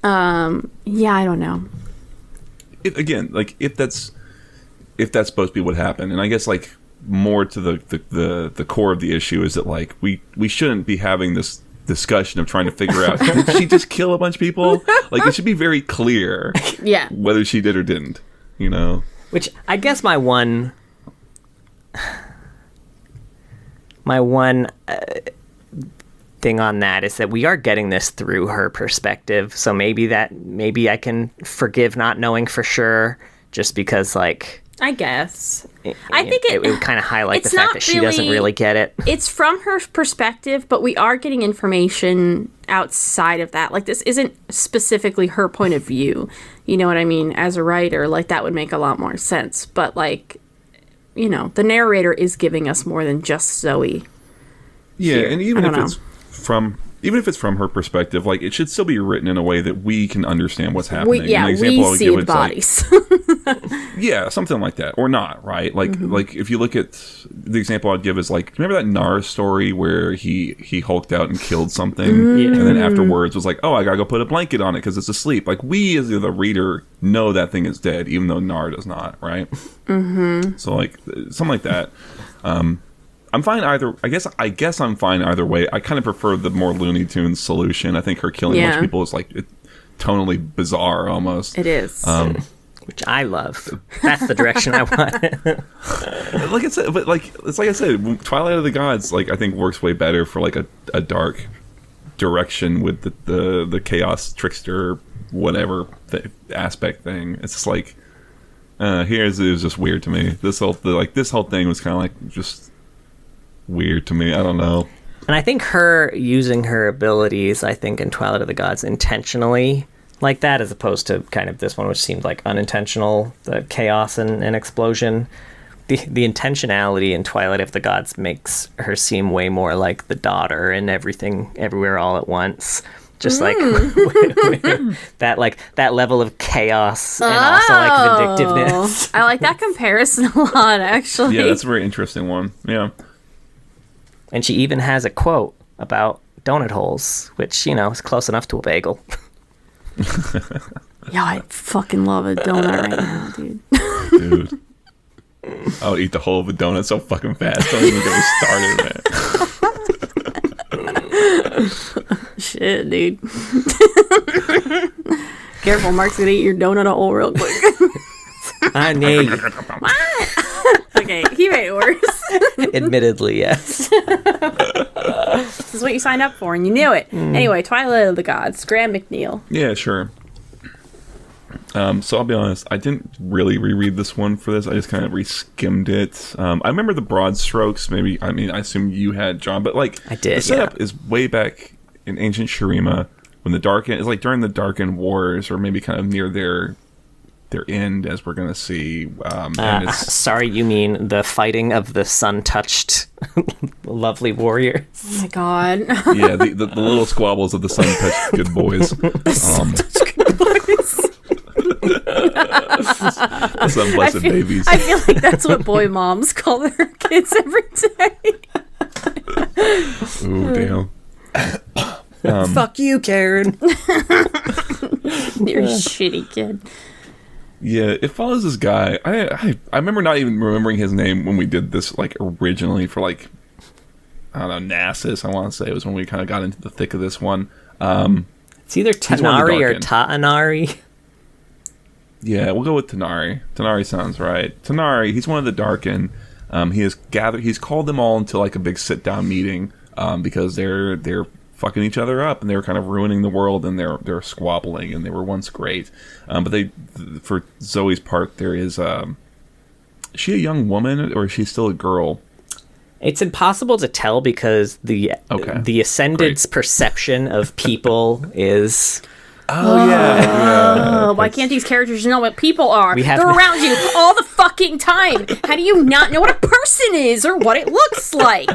I don't know. If that's supposed to be what happened, and I guess like more to the core of the issue is that like we shouldn't be having this discussion of trying to figure out, did she just kill a bunch of people? Like, it should be very clear whether she did or didn't, Which I guess my one thing on that is that we are getting this through her perspective, so maybe I can forgive not knowing for sure, just because like I guess. I think it would kind of highlight the fact that she doesn't really get it. It's from her perspective, but we are getting information outside of that. Like, this isn't specifically her point of view. You know what I mean? As a writer, like, that would make a lot more sense. But, like, you know, the narrator is giving us more than just Zoe. Yeah, here. And even if it's from her perspective, like, it should still be written in a way that we can understand what's happening. We see the bodies. Yeah, something like that, or not, right? Like, like if you look at the example I'd give is like, remember that Nar story where he hulked out and killed something, and then afterwards was like, oh, I gotta go put a blanket on it because it's asleep. Like, we as the reader know that thing is dead, even though Nar does not, right? So like something like that. I'm fine either. I guess I'm fine either way. I kind of prefer the more Looney Tunes solution. I think her killing a bunch of people is like tonally bizarre almost. It is. Which I love. That's the direction I want. Like I said, but like it's like I said, Twilight of the Gods, like I think works way better for like a dark direction with the chaos trickster whatever aspect thing. It's just like it was just weird to me. This whole thing was kind of like just weird to me. I don't know. And I think her using her abilities, I think in Twilight of the Gods intentionally like that, as opposed to kind of this one, which seemed like unintentional, the chaos and explosion. The intentionality in Twilight of the Gods makes her seem way more like the daughter in Everything Everywhere All at Once. Just like that level of chaos and also like vindictiveness. I like that comparison a lot, actually. Yeah, that's a very interesting one. Yeah. And she even has a quote about donut holes, which, you know, is close enough to a bagel. Yeah, I fucking love a donut right now, dude. Dude. I would eat the whole of a donut so fucking fast. Don't even get me started, man. Shit, dude. Careful, Mark's gonna eat your donut whole real quick. I need. Okay, he made it worse. Admittedly, yes. This is what you signed up for, and you knew it. Anyway, Twilight of the Gods, Graham McNeil. Yeah, sure. So I'll be honest, I didn't really reread this one for this. I just kind of re-skimmed it. I remember the broad strokes. Maybe, I mean, I assume you had, John, but like, I did. The setup is way back in ancient Shurima when the Darken, it's like during the Darken Wars, or maybe kind of near their end, as we're gonna see. Sorry, you mean the fighting of the sun-touched lovely warriors? Oh my god! Yeah, the little squabbles of the sun-touched good boys. Some blessed babies. I feel like that's what boy moms call their kids every day. Ooh, damn. Fuck you, Karen. You're a shitty kid. Yeah, it follows this guy. I remember not even remembering his name when we did this, like, originally for, like, I don't know, Nasus, I want to say. It was when we kind of got into the thick of this one. It's either Tanari or Ta'anari. Yeah, we'll go with Tanari. Tanari sounds right. Tanari, he's one of the Darken. He's called them all into, like, a big sit-down meeting because they're fucking each other up, and they were kind of ruining the world, and they're squabbling, and they were once great. But for Zoe's part, there is is she a young woman, or is she still a girl? It's impossible to tell because the Ascended's perception of people is. Why can't these characters know what people are? They're around you all the fucking time. How do you not know what a person is or what it looks like?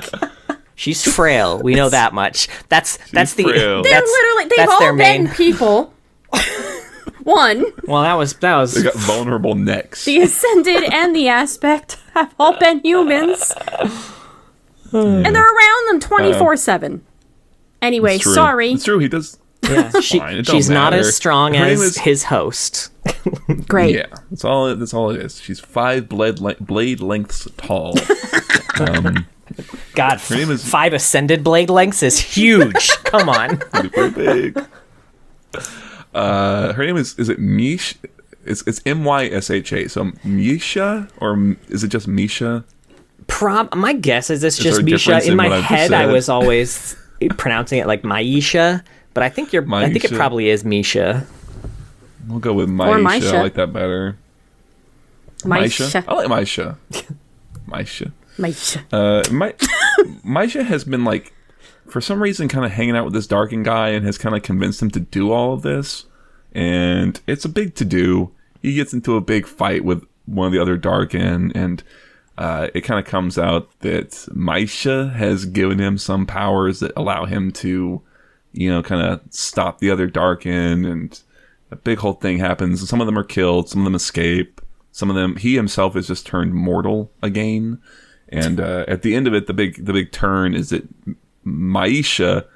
She's frail. We know that much. That's the. Frail. They've all been people. One. Well, that was. They got vulnerable necks. The Ascended and the Aspect have all been humans, and they're around them 24/7. Anyway, sorry. It's true. He does. Yeah, she's not as strong as his host. Great. Yeah, that's all it is. She's 5 blade lengths tall. God, her name is 5 Ascended blade lengths is huge. Come on. Pretty big. Her name is it Mish? It's Mysha. So Misha, or is it just Misha? My guess is it's just Misha. In my head, I was always pronouncing it like Maisha, but I think it probably is Misha. We'll go with Maisha. I like that better. Maisha. I like Maisha. Maisha. Maisha. Maisha has been like, for some reason, kind of hanging out with this Darkin guy and has kind of convinced him to do all of this. And it's a big to-do. He gets into a big fight with one of the other Darkin, and it kind of comes out that Maisha has given him some powers that allow him to, kind of stop the other Darkin, and a big whole thing happens. Some of them are killed, some of them escape, some of them, he himself is just turned mortal again. And at the end of it, the big turn is that Maisha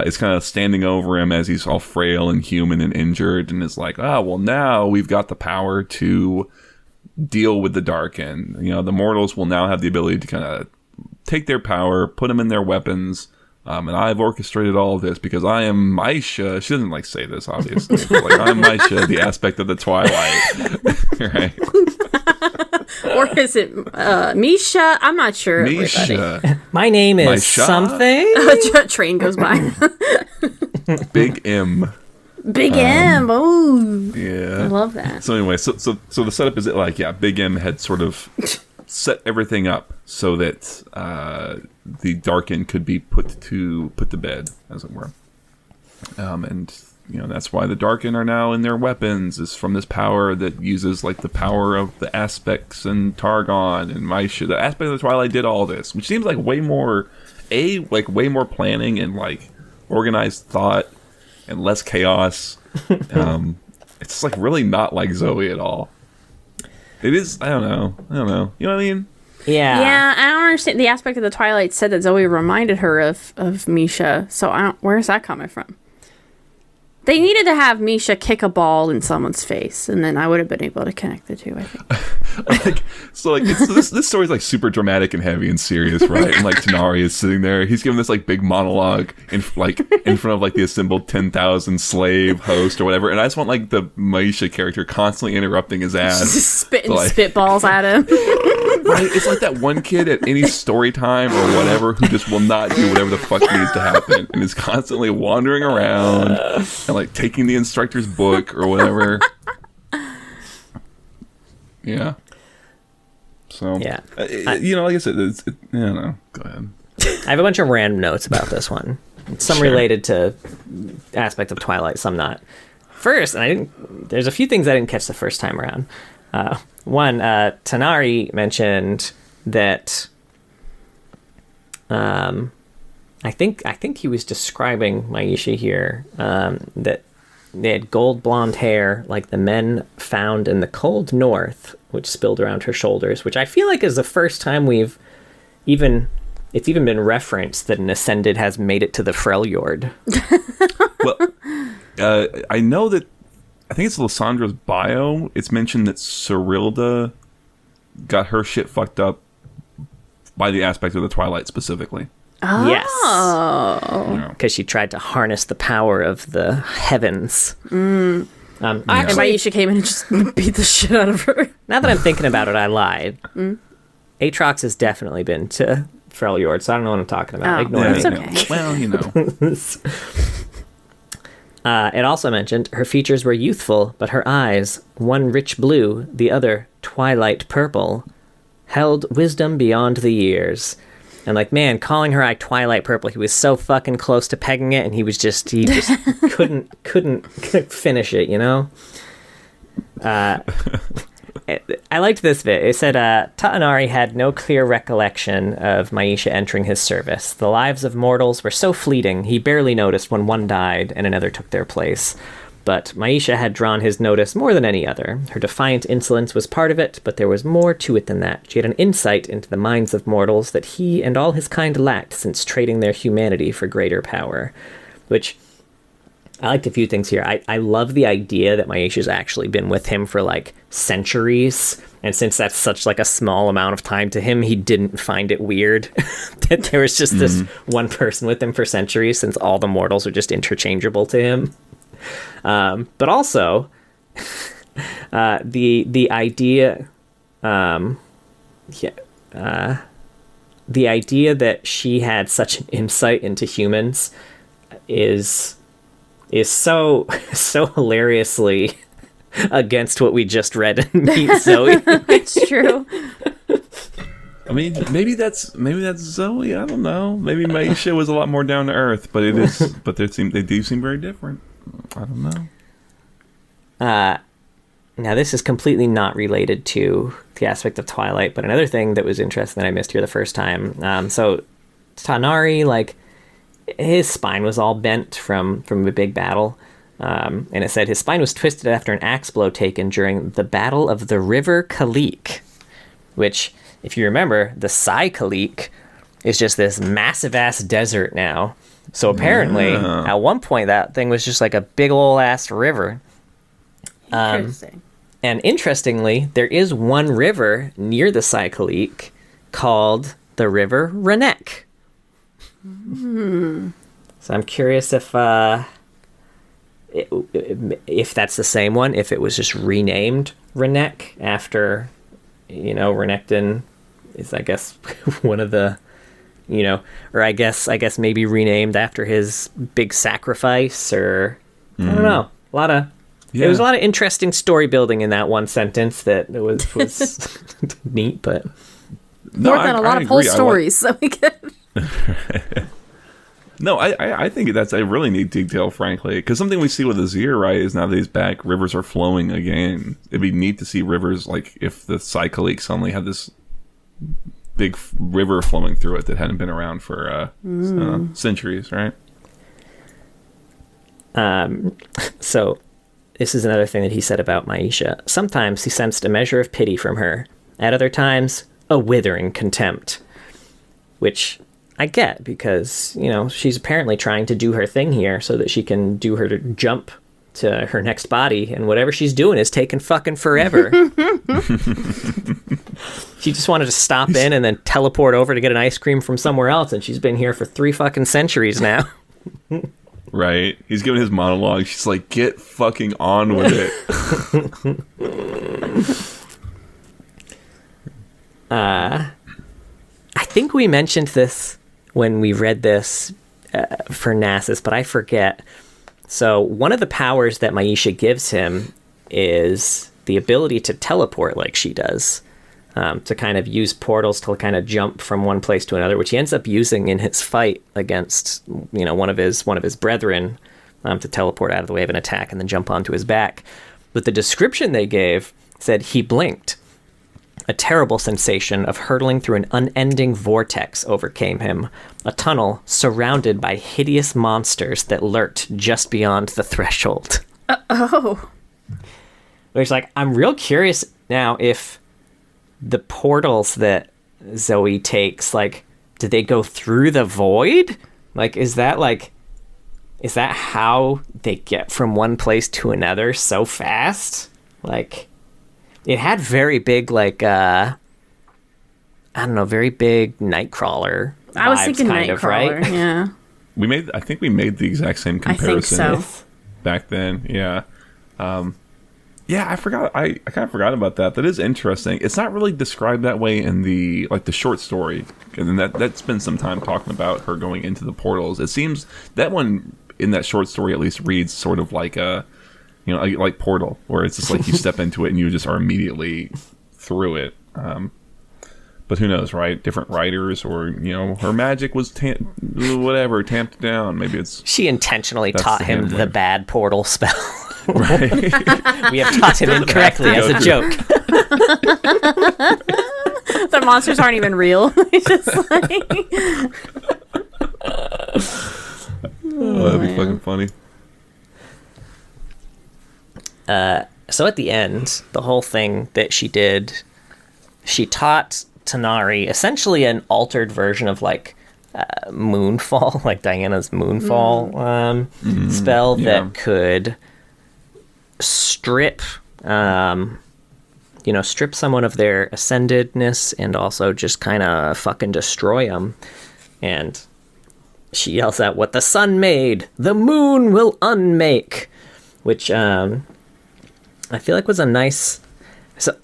is kind of standing over him as he's all frail and human and injured, and is like, well, now we've got the power to deal with the Darkin. The mortals will now have the ability to kind of take their power, put them in their weapons, and I've orchestrated all of this because I am Maisha. She doesn't say this, obviously. But I'm Maisha, the aspect of the Twilight. Right? Or is it Misha? I'm not sure. Misha. My name is something. A train goes by. Big M. Big M. Oh, yeah. I love that. So anyway, so the setup is that Big M had sort of set everything up so that the Darkin could be put to bed, as it were. And that's why the Darkin are now in their weapons, is from this power that uses the power of the aspects and Targon and Maisha. The aspect of the Twilight did all this, which seems like way more planning and organized thought and less chaos. It's really not like Zoe at all. It is. I don't know. You know what I mean? Yeah. I don't understand. The aspect of the Twilight said that Zoe reminded her of Misha. So where's that coming from? They needed to have Misha kick a ball in someone's face, and then I would have been able to connect the two, I think. This story's super dramatic and heavy and serious, right? And Tanari is sitting there. He's giving this big monologue in front of the assembled 10,000 slave host or whatever. And I just want the Maisha character constantly interrupting his ass, just spitting spitballs at him. Right? It's like that one kid at any story time or whatever who just will not do whatever the fuck needs to happen and is constantly wandering around and taking the instructor's book or whatever. Yeah. So, yeah. Like I said, I don't know. Go ahead. I have a bunch of random notes about this one. Some related to Aspect of Twilight, some not. First, there's a few things I didn't catch the first time around. One, Tanari mentioned that I think he was describing Maisha here, that they had gold blonde hair like the men found in the cold north, which spilled around her shoulders, which I feel like is the first time it's even been referenced that an Ascended has made it to the Freljord. Well, I know that, I think it's Lysandra's bio, it's mentioned that Cyrilda got her shit fucked up by the aspect of the Twilight specifically. Oh. Yes. Because she tried to harness the power of the heavens. And Maisha came in and just beat the shit out of her. Now that I'm thinking about it, I lied. Aatrox has definitely been to Freljord, so I don't know what I'm talking about. Ignore me. Okay. Well, It also mentioned her features were youthful, but her eyes, one rich blue, the other twilight purple, held wisdom beyond the years. And man, calling her eye twilight purple, he was so fucking close to pegging it, and he just couldn't finish it, I liked this bit. It said, Ta'anari had no clear recollection of Maisha entering his service. The lives of mortals were so fleeting, he barely noticed when one died and another took their place. But Maisha had drawn his notice more than any other. Her defiant insolence was part of it, but there was more to it than that. She had an insight into the minds of mortals that he and all his kind lacked since trading their humanity for greater power. Which, I liked a few things here. I love the idea that Maisha's actually been with him for centuries, and since that's such a small amount of time to him, he didn't find it weird that there was just this one person with him for centuries, since all the mortals are just interchangeable to him. But also, the idea, the idea that she had such an insight into humans is so hilariously against what we just read in Meet Zoe. It's true. I mean, maybe that's Zoe. I don't know. Maybe Maisha was a lot more down to earth, but they do seem very different. I don't know. Now this is completely not related to the Aspect of Twilight, but another thing that was interesting that I missed here the first time. So Tonari, like, his spine was all bent from a big battle. And it said his spine was twisted after an axe blow taken during the Battle of the River Kalik, which, if you remember, the Sai Kalik is just this massive-ass desert now. So apparently, at one point, that thing was just like a big ol'-ass river. Interesting. And interestingly, there is one river near the Sai Kalik called the River Renek. So I'm curious if that's the same one, if it was just renamed Renek after, Renekton is, I guess, one of the, or I guess maybe renamed after his big sacrifice, or I don't know. There was a lot of interesting story building in that one sentence that was neat, but more than a lot of whole stories, so we could. No, I think that's a really neat detail, frankly, because something we see with Azir, right, is now that he's back, rivers are flowing again. It'd be neat to see rivers, like, if the Cyclic suddenly had this big river flowing through it that hadn't been around for centuries, right? So, this is another thing that he said about Maisha. Sometimes he sensed a measure of pity from her. At other times, a withering contempt. Which I get, because, she's apparently trying to do her thing here so that she can do her jump to her next body, and whatever she's doing is taking fucking forever. She just wanted to stop in and then teleport over to get an ice cream from somewhere else, and she's been here for 3 fucking centuries now. Right. He's giving his monologue. She's like, get fucking on with it. I think we mentioned this when we read this for Nasus, but I forget. So one of the powers that Maisha gives him is the ability to teleport like she does, to kind of use portals to kind of jump from one place to another, which he ends up using in his fight against, one of his brethren, to teleport out of the way of an attack and then jump onto his back. But the description they gave said he blinked. A terrible sensation of hurtling through an unending vortex overcame him, a tunnel surrounded by hideous monsters that lurked just beyond the threshold. Oh. It's like, I'm real curious now if the portals that Zoe takes, like, do they go through the void? Like, is that how they get from one place to another so fast? Like, it had very big, like, very big Nightcrawler vibes, I was thinking kind Nightcrawler, right? Yeah. I think we made the exact same comparison I think so. Back then, yeah. Yeah, I forgot. I kind of forgot about that. That is interesting. It's not really described that way in the short story, and that's been some time talking about her going into the portals. It seems that one in that short story at least reads sort of like a, like Portal, where it's just like you step into it and you just are immediately through it. But who knows, right? Different writers, or her magic was tamped down. Maybe she intentionally taught him the bad portal spell. Right. We have taught him incorrectly as a joke. The monsters aren't even real. Just like... that'd be fucking funny. So at the end, the whole thing that she did, she taught Tonari essentially an altered version of Moonfall, like Diana's Moonfall spell that could strip someone of their ascendedness and also just kind of fucking destroy them. And she yells out, "What the sun made, the moon will unmake," which I feel like was a nice... So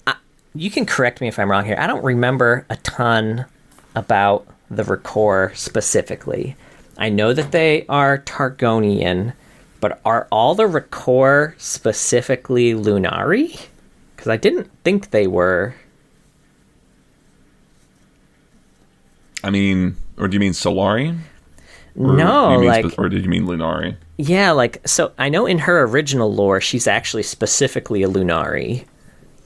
you can correct me if I'm wrong here. I don't remember a ton about the Recore specifically. I know that they are Targonian, But are all the Record specifically Lunari? Because I didn't think they were. I mean, or do you mean Solari? No, or did you mean Lunari? Yeah, so I know in her original lore, she's actually specifically a Lunari.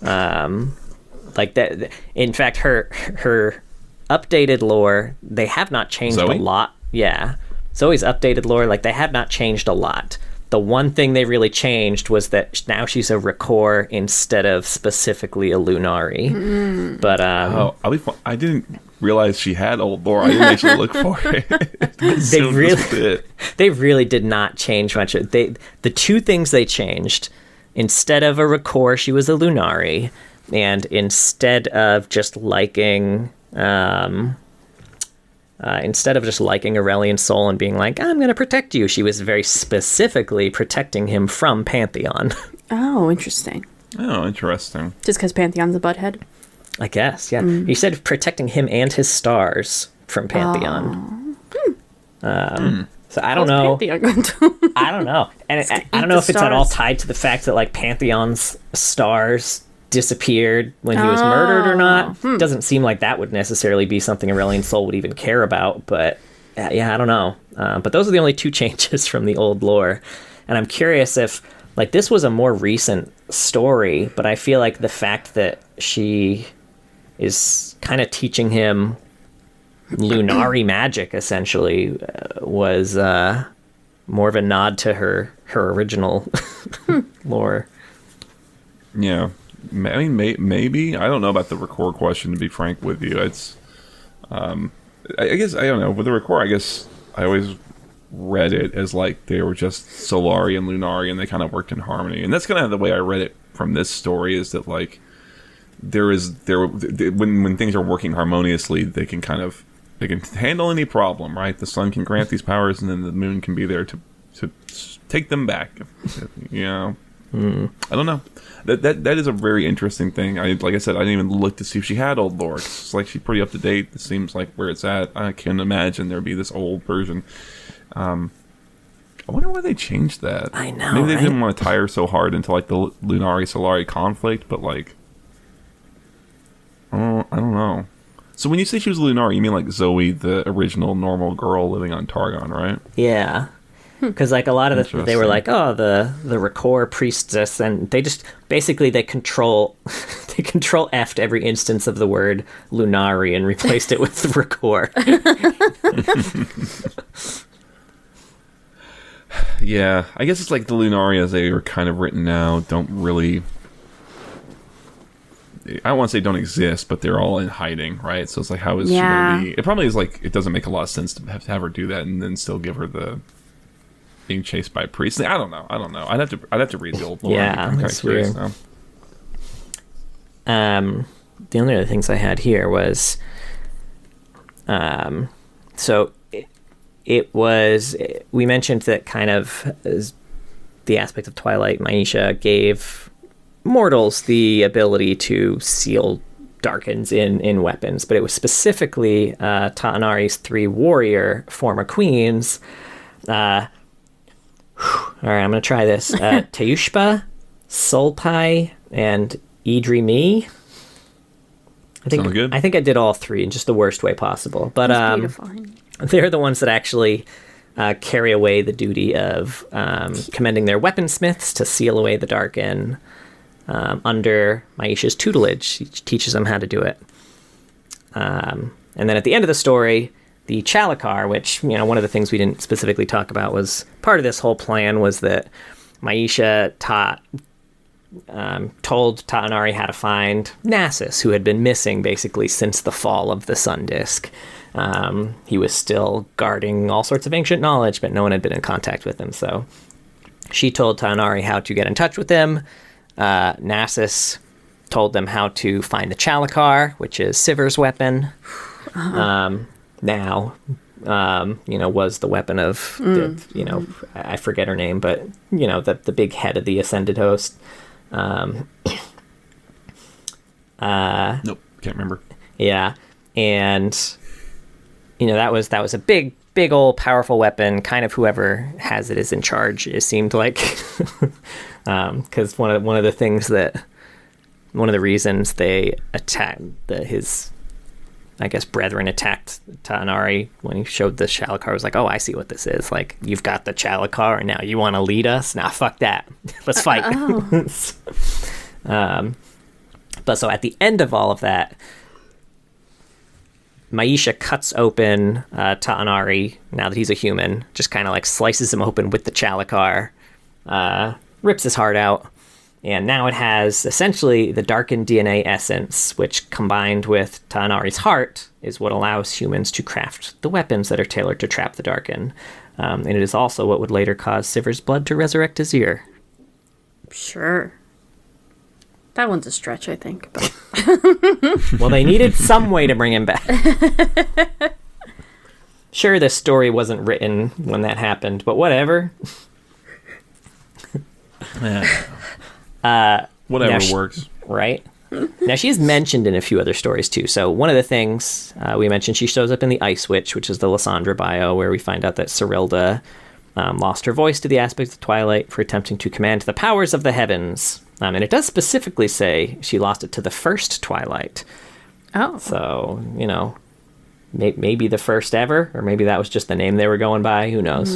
That. In fact, her updated lore, they have not changed a lot. Yeah, Zoe's updated lore, they have not changed a lot. The one thing they really changed was that now she's a Record instead of specifically a Lunari. Mm. But I didn't realize she had old lore. I didn't actually look for it. They really did not change much. The two things they changed: instead of a Record, she was a Lunari, and instead of just liking Aurelian's soul and being like, I'm going to protect you, she was very specifically protecting him from Pantheon. Oh, interesting. Just because Pantheon's a butthead? I guess, yeah. He said protecting him and his stars from Pantheon. So I don't know. I don't know. And I don't know if it's at all tied to the fact that, Pantheon's stars disappeared when he was murdered or not. Doesn't seem like that would necessarily be something Aurelian's soul would even care about, but yeah, I don't know. But those are the only two changes from the old lore. And I'm curious if, this was a more recent story, but I feel like the fact that she is kind of teaching him Lunari magic, essentially, was more of a nod to her original lore. Yeah. I mean, maybe. I don't know about the Record question, to be frank with you. It's, I guess, I don't know. With the Record, I guess I always read it as they were just Solari and Lunari, and they kind of worked in harmony. And that's kind of the way I read it from this story, is that, when things are working harmoniously, they can handle any problem, right? The sun can grant these powers, and then the moon can be there to take them back. I don't know. That is a very interesting thing. Like I said, I didn't even look to see if she had old lore. It's she's pretty up to date. It seems like where it's at. I can imagine there'd be this old version. I wonder why they changed that. I know. Maybe they didn't want to tie her so hard into the Lunari Solari conflict, but I don't know. So when you say she was a Lunari, you mean Zoe, the original normal girl living on Targon, right? Yeah. Because a lot of they were the Record priestess, and they just basically they control F'd every instance of the word Lunari and replaced it with Record. Yeah, I guess it's the Lunari as they are kind of written now don't really. I don't want to say don't exist, but they're all in hiding, right? So it's how is she going to be? It probably is it doesn't make a lot of sense to have her do that and then still give her the being chased by priests. I don't know. I'd have to read the old lore. Yeah, that's weird. The only other things I had here was, so it was, we mentioned that kind of the aspect of Twilight, Maisha gave mortals the ability to seal darkens in weapons, but it was specifically Ta'anari's 3 warrior former queens. All right, I'm going to try this. Teushpa, Solpai, and Idri-Mi. I think I did all 3 in just the worst way possible. But they're the ones that actually carry away the duty of commending their weaponsmiths to seal away the Darken under Maisha's tutelage. She teaches them how to do it. And then at the end of the story, the Chalakar, which, one of the things we didn't specifically talk about was part of this whole plan was that Maisha told Ta'anari how to find Nasus, who had been missing basically since the fall of the Sun Disk. He was still guarding all sorts of ancient knowledge, but no one had been in contact with him. So she told Ta'anari how to get in touch with him. Nasus told them how to find the Chalakar, which is Sivir's weapon. Was the weapon of, I forget her name, but, the big head of the Ascended Host. Nope, can't remember. Yeah, and, that was a big big old powerful weapon. Kind of whoever has it is in charge. It seemed like, because one of the reasons they attacked his, I guess, brethren attacked Ta'anari when he showed the Shalakar, was like, oh, I see what this is. Like, you've got the Shalakar, and now you want to lead us? Nah, fuck that. Let's fight. But so at the end of all of that, Maisha cuts open Ta'anari, now that he's a human, just kind of like slices him open with the Shalakar, rips his heart out. And now it has essentially the darkened DNA essence, which combined with Ta'anari's heart is what allows humans to craft the weapons that are tailored to trap the darken. And it is also what would later cause Sivir's blood to resurrect Azir. Sure. That one's a stretch, I think. But well, they needed some way to bring him back. Sure, this story wasn't written when that happened, but whatever. Whatever works. Right? Now, she is mentioned in a few other stories, too. So one of the things we mentioned, she shows up in the Ice Witch, which is the Lysandra bio, where we find out that Cyrilda lost her voice to the Aspect of Twilight for attempting to command the powers of the heavens. And it does specifically say she lost it to the first Twilight. Oh. So, maybe the first ever, or maybe that was just the name they were going by. Who knows?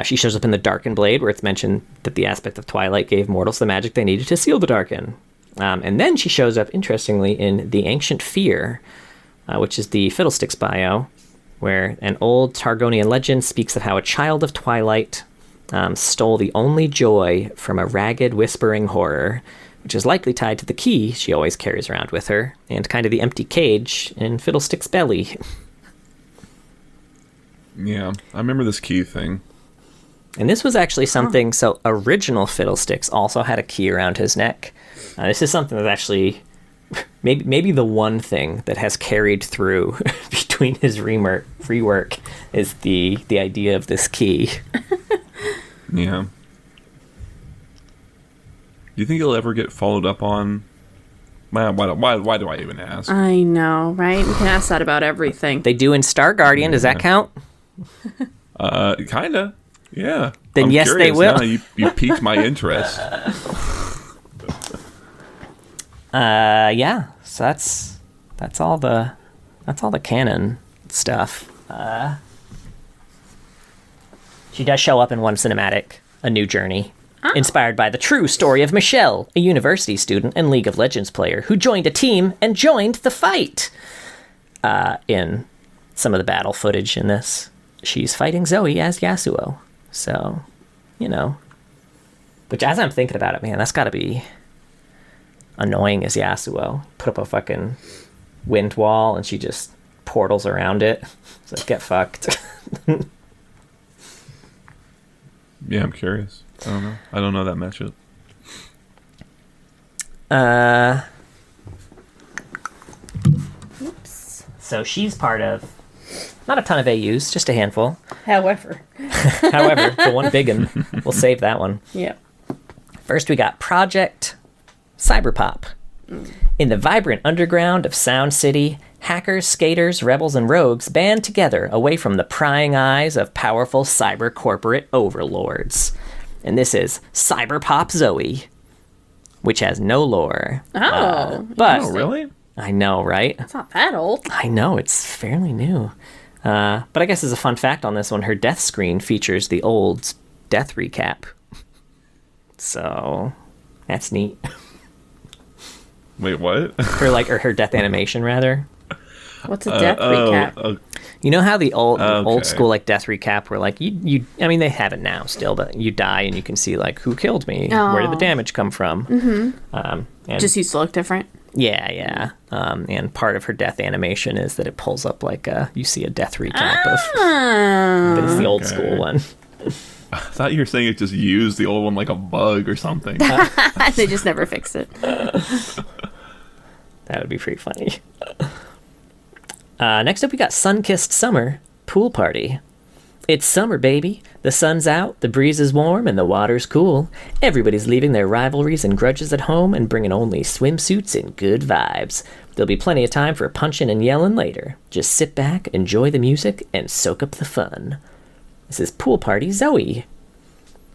She shows up in the Darken Blade, where it's mentioned that the Aspect of Twilight gave mortals the magic they needed to seal the Darken. And then she shows up, interestingly, in the Ancient Fear, which is the Fiddlesticks bio, where an old Targonian legend speaks of how a child of Twilight stole the only joy from a ragged, whispering horror, which is likely tied to the key she always carries around with her, and kind of the empty cage in Fiddlestick's belly. Yeah, I remember this key thing. And this was actually something, so original Fiddlesticks also had a key around his neck. This is something that's actually maybe the one thing that has carried through between his rework is the idea of this key. Yeah. Do you think he'll ever get followed up on? Why do I even ask? I know, right? We can ask that about everything. They do in Star Guardian. Does that count? Kinda. Yeah. Then I'm yes, curious. they will. Now you piqued my interest. Yeah. So that's all the canon stuff. She does show up in one cinematic, A New Journey, inspired by the true story of Michelle, a university student and League of Legends player who joined a team and joined the fight. In some of the battle footage in this, she's fighting Zoe as Yasuo. So, which as I'm thinking about it, man, that's got to be annoying as Yasuo. Put up a fucking wind wall and she just portals around it. So get fucked. Yeah, I'm curious. I don't know that matchup. Oops. So she's part of not a ton of AUs, just a handful. However, the one big one. We'll save that one. Yeah. First, we got Project Cyberpop. In the vibrant underground of Sound City, hackers, skaters, rebels, and rogues band together away from the prying eyes of powerful cyber corporate overlords. And this is Cyberpop Zoe, which has no lore. But really? I know, right? It's not that old. I know, it's fairly new. But I guess as a fun fact on this one, her death screen features the old death recap. So, that's neat. Wait, what? Her death animation, rather. What's a death recap? You know how the old school death recap where I mean they have it now still, but you die and you can see who killed me, where did the damage come from? Mm-hmm. And just used to look different. Yeah. And part of her death animation is that it pulls up you see a death recap but it's the old school one. I thought you were saying it just used the old one like a bug or something. They just never fixed it. That would be pretty funny. Next up, we got Sun-Kissed Summer Pool Party. It's summer, baby. The sun's out, the breeze is warm, and the water's cool. Everybody's leaving their rivalries and grudges at home and bringing only swimsuits and good vibes. There'll be plenty of time for punching and yelling later. Just sit back, enjoy the music, and soak up the fun. This is Pool Party Zoe.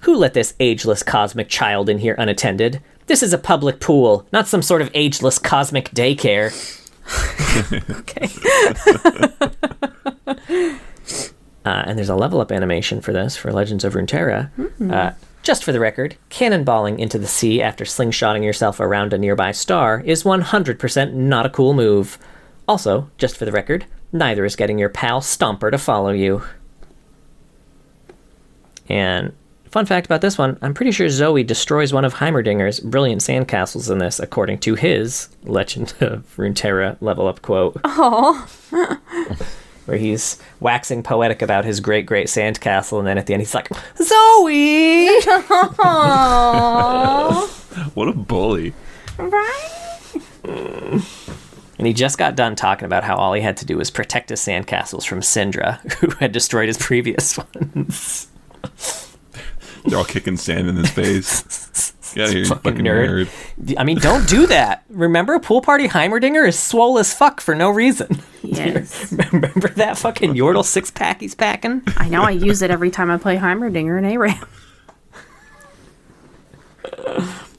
Who let this ageless cosmic child in here unattended? This is a public pool, not some sort of ageless cosmic daycare. Okay. And there's a level up animation for this, for Legends of Runeterra. Just for the record, cannonballing into the sea after slingshotting yourself around a nearby star is 100% not a cool move. Also, just for the record, neither is getting your pal Stomper to follow you. And fun fact about this one, I'm pretty sure Zoe destroys one of Heimerdinger's brilliant sandcastles in this, according to his Legend of Runeterra level up quote. Aww. Where he's waxing poetic about his great sandcastle, and then at the end he's like, Zoe! What a bully. Right? And he just got done talking about how all he had to do was protect his sandcastles from Syndra, who had destroyed his previous ones. They're all kicking sand in his face. Get out of here, you fucking nerd. I mean, don't do that. Remember, Pool Party Heimerdinger is swole as fuck for no reason. Yes. Remember that fucking Yordle six-pack he's packing? I know, I use it every time I play Heimerdinger in ARAM.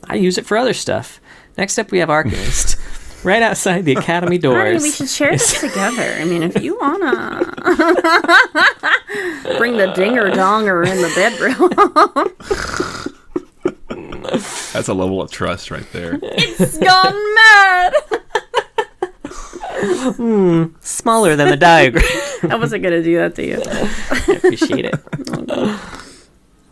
I use it for other stuff. Next up, we have Arcanist. Right outside the academy doors. Honey, we should share this together. I mean, if you wanna bring the dinger-donger in the bedroom. That's a level of trust right there. It's gone mad! Smaller than the diagram. I wasn't gonna do that to you. I appreciate it.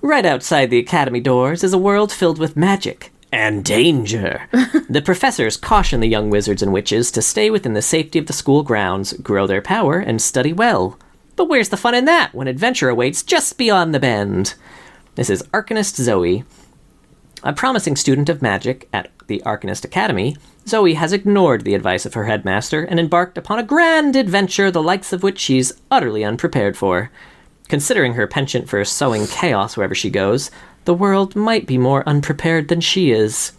Right outside the academy doors is a world filled with magic and danger. The professors caution the young wizards and witches to stay within the safety of the school grounds, grow their power, and study well. But where's the fun in that when adventure awaits just beyond the bend? This is Arcanist Zoe. A promising student of magic at the Arcanist Academy, Zoe has ignored the advice of her headmaster and embarked upon a grand adventure the likes of which she's utterly unprepared for. Considering her penchant for sowing chaos wherever she goes, the world might be more unprepared than she is.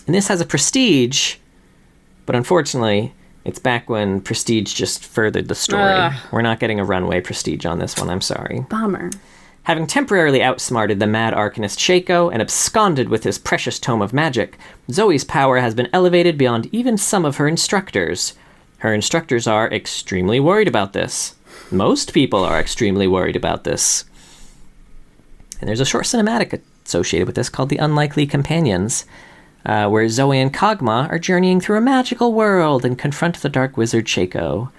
And this has a prestige, but unfortunately, it's back when prestige just furthered the story. We're not getting a runway prestige on this one, I'm sorry. Bummer. Having temporarily outsmarted the mad Arcanist Shaco and absconded with his precious tome of magic, Zoe's power has been elevated beyond even some of her instructors. Her instructors are extremely worried about this. Most people are extremely worried about this. And there's a short cinematic associated with this called The Unlikely Companions, where Zoe and Kog'Maw are journeying through a magical world and confront the dark wizard Shaco.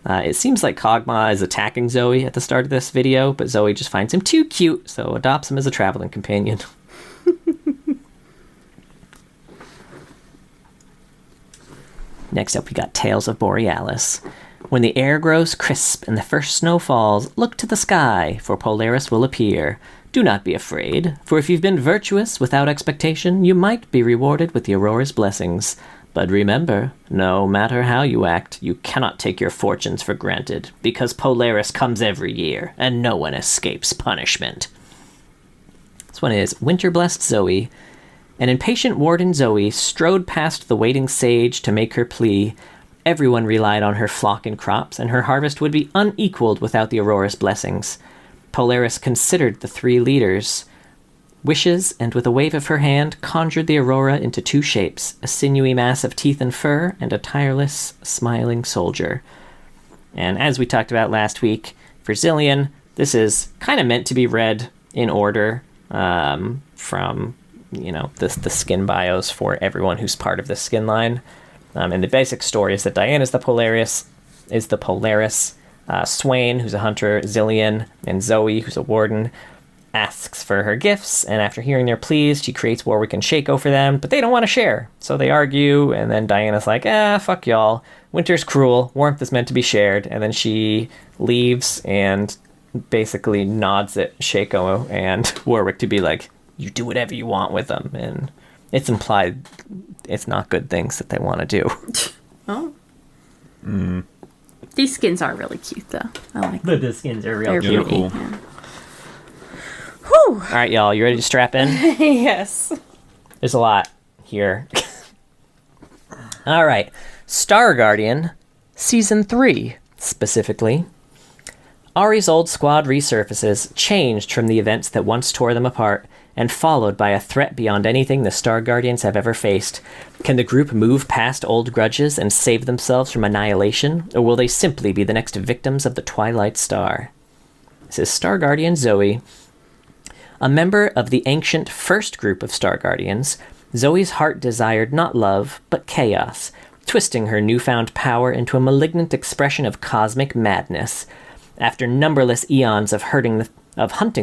It seems like Kog'Maw is attacking Zoe at the start of this video, but Zoe just finds him too cute, so adopts him as a traveling companion. Next up, we got Tales of Borealis. When the air grows crisp and the first snow falls, look to the sky, for Polaris will appear. Do not be afraid, for if you've been virtuous without expectation, you might be rewarded with the Aurora's blessings. But remember, no matter how you act, you cannot take your fortunes for granted, because Polaris comes every year, and no one escapes punishment. This one is Winter-Blessed Zoe. An impatient warden Zoe strode past the waiting sage to make her plea. Everyone relied on her flock and crops, and her harvest would be unequaled without the Aurora's blessings. Polaris considered the three leaders' wishes, and with a wave of her hand, conjured the Aurora into two shapes, a sinewy mass of teeth and fur, and a tireless, smiling soldier. And as we talked about last week, for Zilean, this is kind of meant to be read in order from, the skin bios for everyone who's part of the skin line. And the basic story is that Diana is the Polaris, Swain, who's a hunter, Zilean, and Zoe, who's a warden, asks for her gifts, and after hearing their pleas, she creates Warwick and Shaco for them, but they don't want to share. So they argue, and then Diana's like, fuck y'all. Winter's cruel, warmth is meant to be shared, and then she leaves and basically nods at Shaco and Warwick to be like, you do whatever you want with them, and it's implied it's not good things that they want to do. Oh. These skins are really cute, though. I like them. But the skins are real cute. They're cool. Yeah. Whew. All right, y'all, you ready to strap in? Yes. There's a lot here. All right. Star Guardian, Season 3, specifically. Ari's old squad resurfaces, changed from the events that once tore them apart, and followed by a threat beyond anything the Star Guardians have ever faced. Can the group move past old grudges and save themselves from annihilation, or will they simply be the next victims of the Twilight Star? This is Star Guardian Zoe. A member of the ancient first group of Star Guardians, Zoe's heart desired not love, but chaos, twisting her newfound power into a malignant expression of cosmic madness. After numberless eons of hunting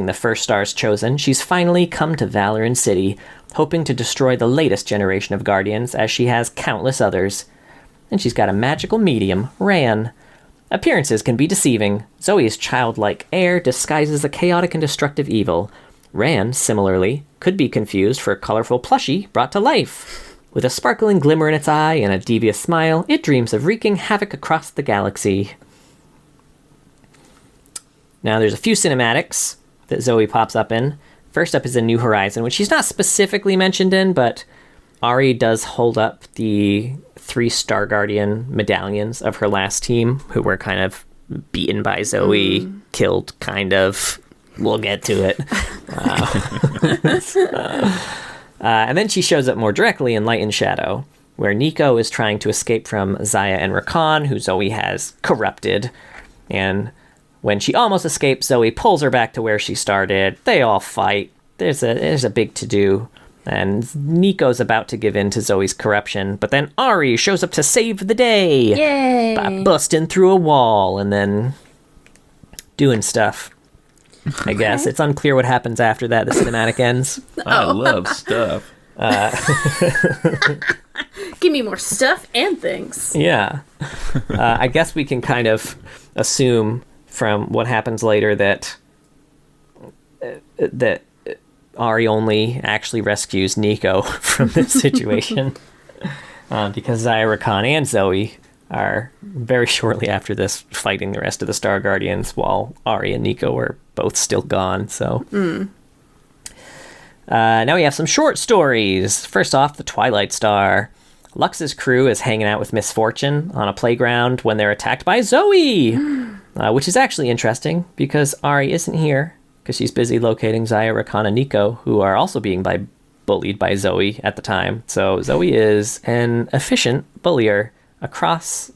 the first stars chosen, she's finally come to Valoran City, hoping to destroy the latest generation of Guardians, as she has countless others. And she's got a magical medium, Ran. Appearances can be deceiving. Zoe's childlike air disguises a chaotic and destructive evil. Ran, similarly, could be confused for a colorful plushie brought to life. With a sparkling glimmer in its eye and a devious smile, it dreams of wreaking havoc across the galaxy. Now, there's a few cinematics that Zoe pops up in. First up is a New Horizon, which she's not specifically mentioned in, but Ari does hold up the 3 Star Guardian medallions of her last team, who were kind of beaten by Zoe, killed, kind of. We'll get to it. And then she shows up more directly in Light and Shadow, where Nico is trying to escape from Zaya and Rakan, who Zoe has corrupted, and when she almost escapes, Zoe pulls her back to where she started. They all fight. There's a big to-do. And Nico's about to give in to Zoe's corruption. But then Ari shows up to save the day. Yay! By busting through a wall and then doing stuff. I guess. It's unclear what happens after that. The cinematic ends. I love stuff. Give me more stuff and things. Yeah. I guess we can kind of assume from what happens later that Ari only actually rescues Nico from this situation. Because Zaya, Rakan, and Zoe are very shortly after this fighting the rest of the Star Guardians, while Ari and Nico are both still gone. So now we have some short stories. First off, the Twilight Star. Lux's crew is hanging out with Misfortune on a playground when they're attacked by Zoe, which is actually interesting because Ari isn't here because she's busy locating Zaya, Rakan, and Nico, who are also being bullied by Zoe at the time. So Zoe is an efficient bullier across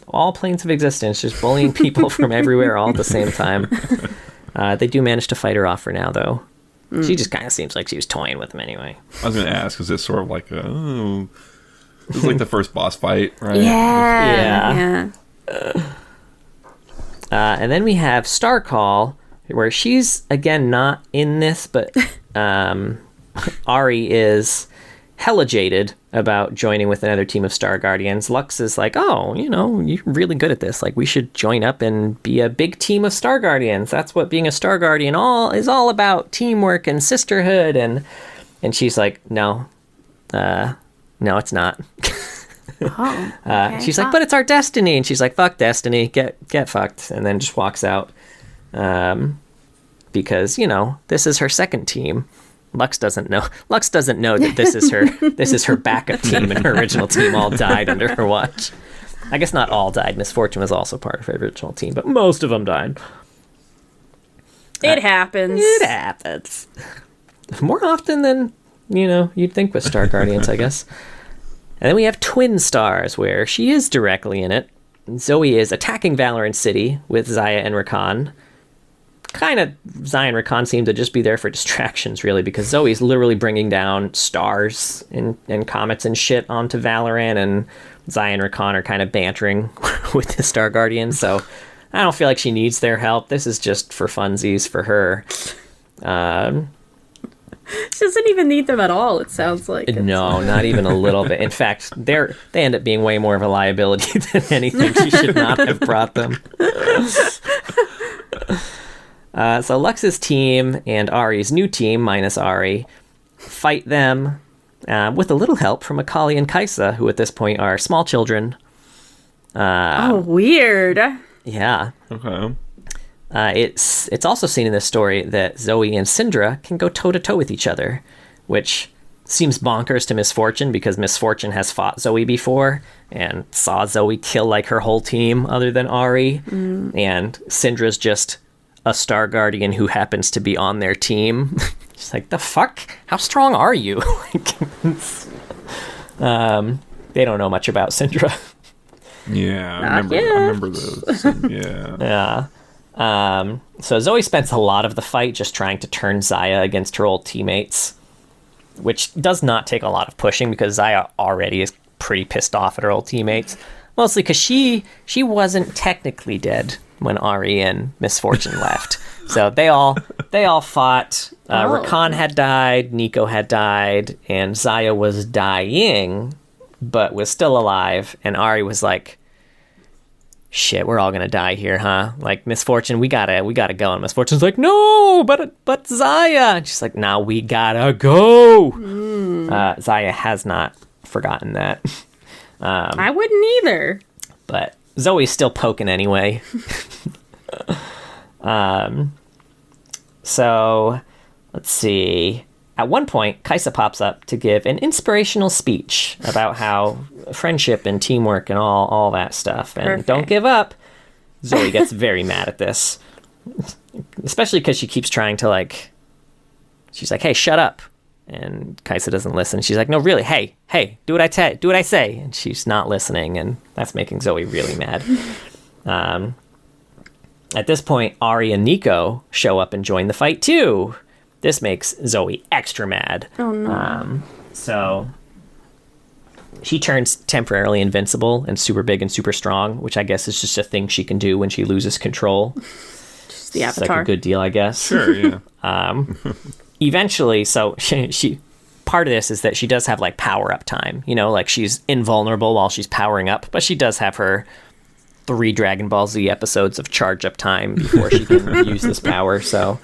all planes of existence, just bullying people from everywhere all at the same time. They do manage to fight her off for now, though. She just kind of seems like she was toying with him anyway. I was going to ask, is this sort of like this is like the first boss fight, right? Yeah. And then we have Star Call, where she's, again, not in this, but Ari is hella jaded about joining with another team of Star Guardians. Lux is like, oh, you're really good at this. Like, we should join up and be a big team of Star Guardians. That's what being a Star Guardian is all about, teamwork and sisterhood. And she's like, no, it's not. Oh, okay. She's like, but it's our destiny. And she's like, fuck destiny, get fucked. And then just walks out. Because, this is her second team. Lux doesn't know that this is her backup team, and her original team all died under her watch. I guess not all died. Misfortune was also part of her original team, but most of them died. It happens. It happens. More often than, you'd think with Star Guardians, I guess. And then we have Twin Stars, where she is directly in it. Zoe is attacking Valoran City with Zaya and Rakan. Kind of, Zaya and Rakan seem to just be there for distractions, really, because Zoe's literally bringing down stars and comets and shit onto Valoran, and Zaya and Rakan are kind of bantering with the Star Guardians, so I don't feel like she needs their help. This is just for funsies for her. She doesn't even need them at all, it sounds like. No, not even a little bit. In fact, they end up being way more of a liability than anything. She should not have brought them. So Lux's team and Ari's new team, minus Ari, fight them with a little help from Akali and Kaisa, who at this point are small children. Weird. Yeah. Okay. It's also seen in this story that Zoe and Syndra can go toe-to-toe with each other, which seems bonkers to Miss Fortune because Miss Fortune has fought Zoe before and saw Zoe kill like her whole team other than Ari. And Syndra's just a Star Guardian who happens to be on their team. She's like, the fuck? How strong are you? They don't know much about Syndra. Yeah, I remember those. Yeah. So Zoe spends a lot of the fight just trying to turn Zaya against her old teammates, which does not take a lot of pushing because Zaya already is pretty pissed off at her old teammates, mostly because she wasn't technically dead when Ari and Miss Fortune left. So they all fought. Rakan had died, Nico had died, and Zaya was dying, but was still alive. And Ari was like, shit, we're all gonna die here, huh? Like, Miss Fortune, we gotta go. And Miss Fortune's like, no, but Zaya. And she's like, nah, we gotta go. Zaya has not forgotten that. I wouldn't either. But Zoe's still poking anyway. So let's see. At one point, Kaisa pops up to give an inspirational speech about how friendship and teamwork and all that stuff. And Perfect. Don't give up. Zoe gets very mad at this. Especially because she keeps trying to, she's like, hey, shut up. And Kaisa doesn't listen. She's like, no, really, hey, do what I say. And she's not listening, and that's making Zoe really mad. At this point, Ari and Nico show up and join the fight too. This makes Zoe extra mad. Oh no. So she turns temporarily invincible and super big and super strong, which I guess is just a thing she can do when she loses control. Just the Avatar. It's like a good deal, I guess. Sure, yeah. Eventually, so she part of this is that she does have power up time. She's invulnerable while she's powering up, but she does have her 3 Dragon Ball Z episodes of charge up time before she can use this power. So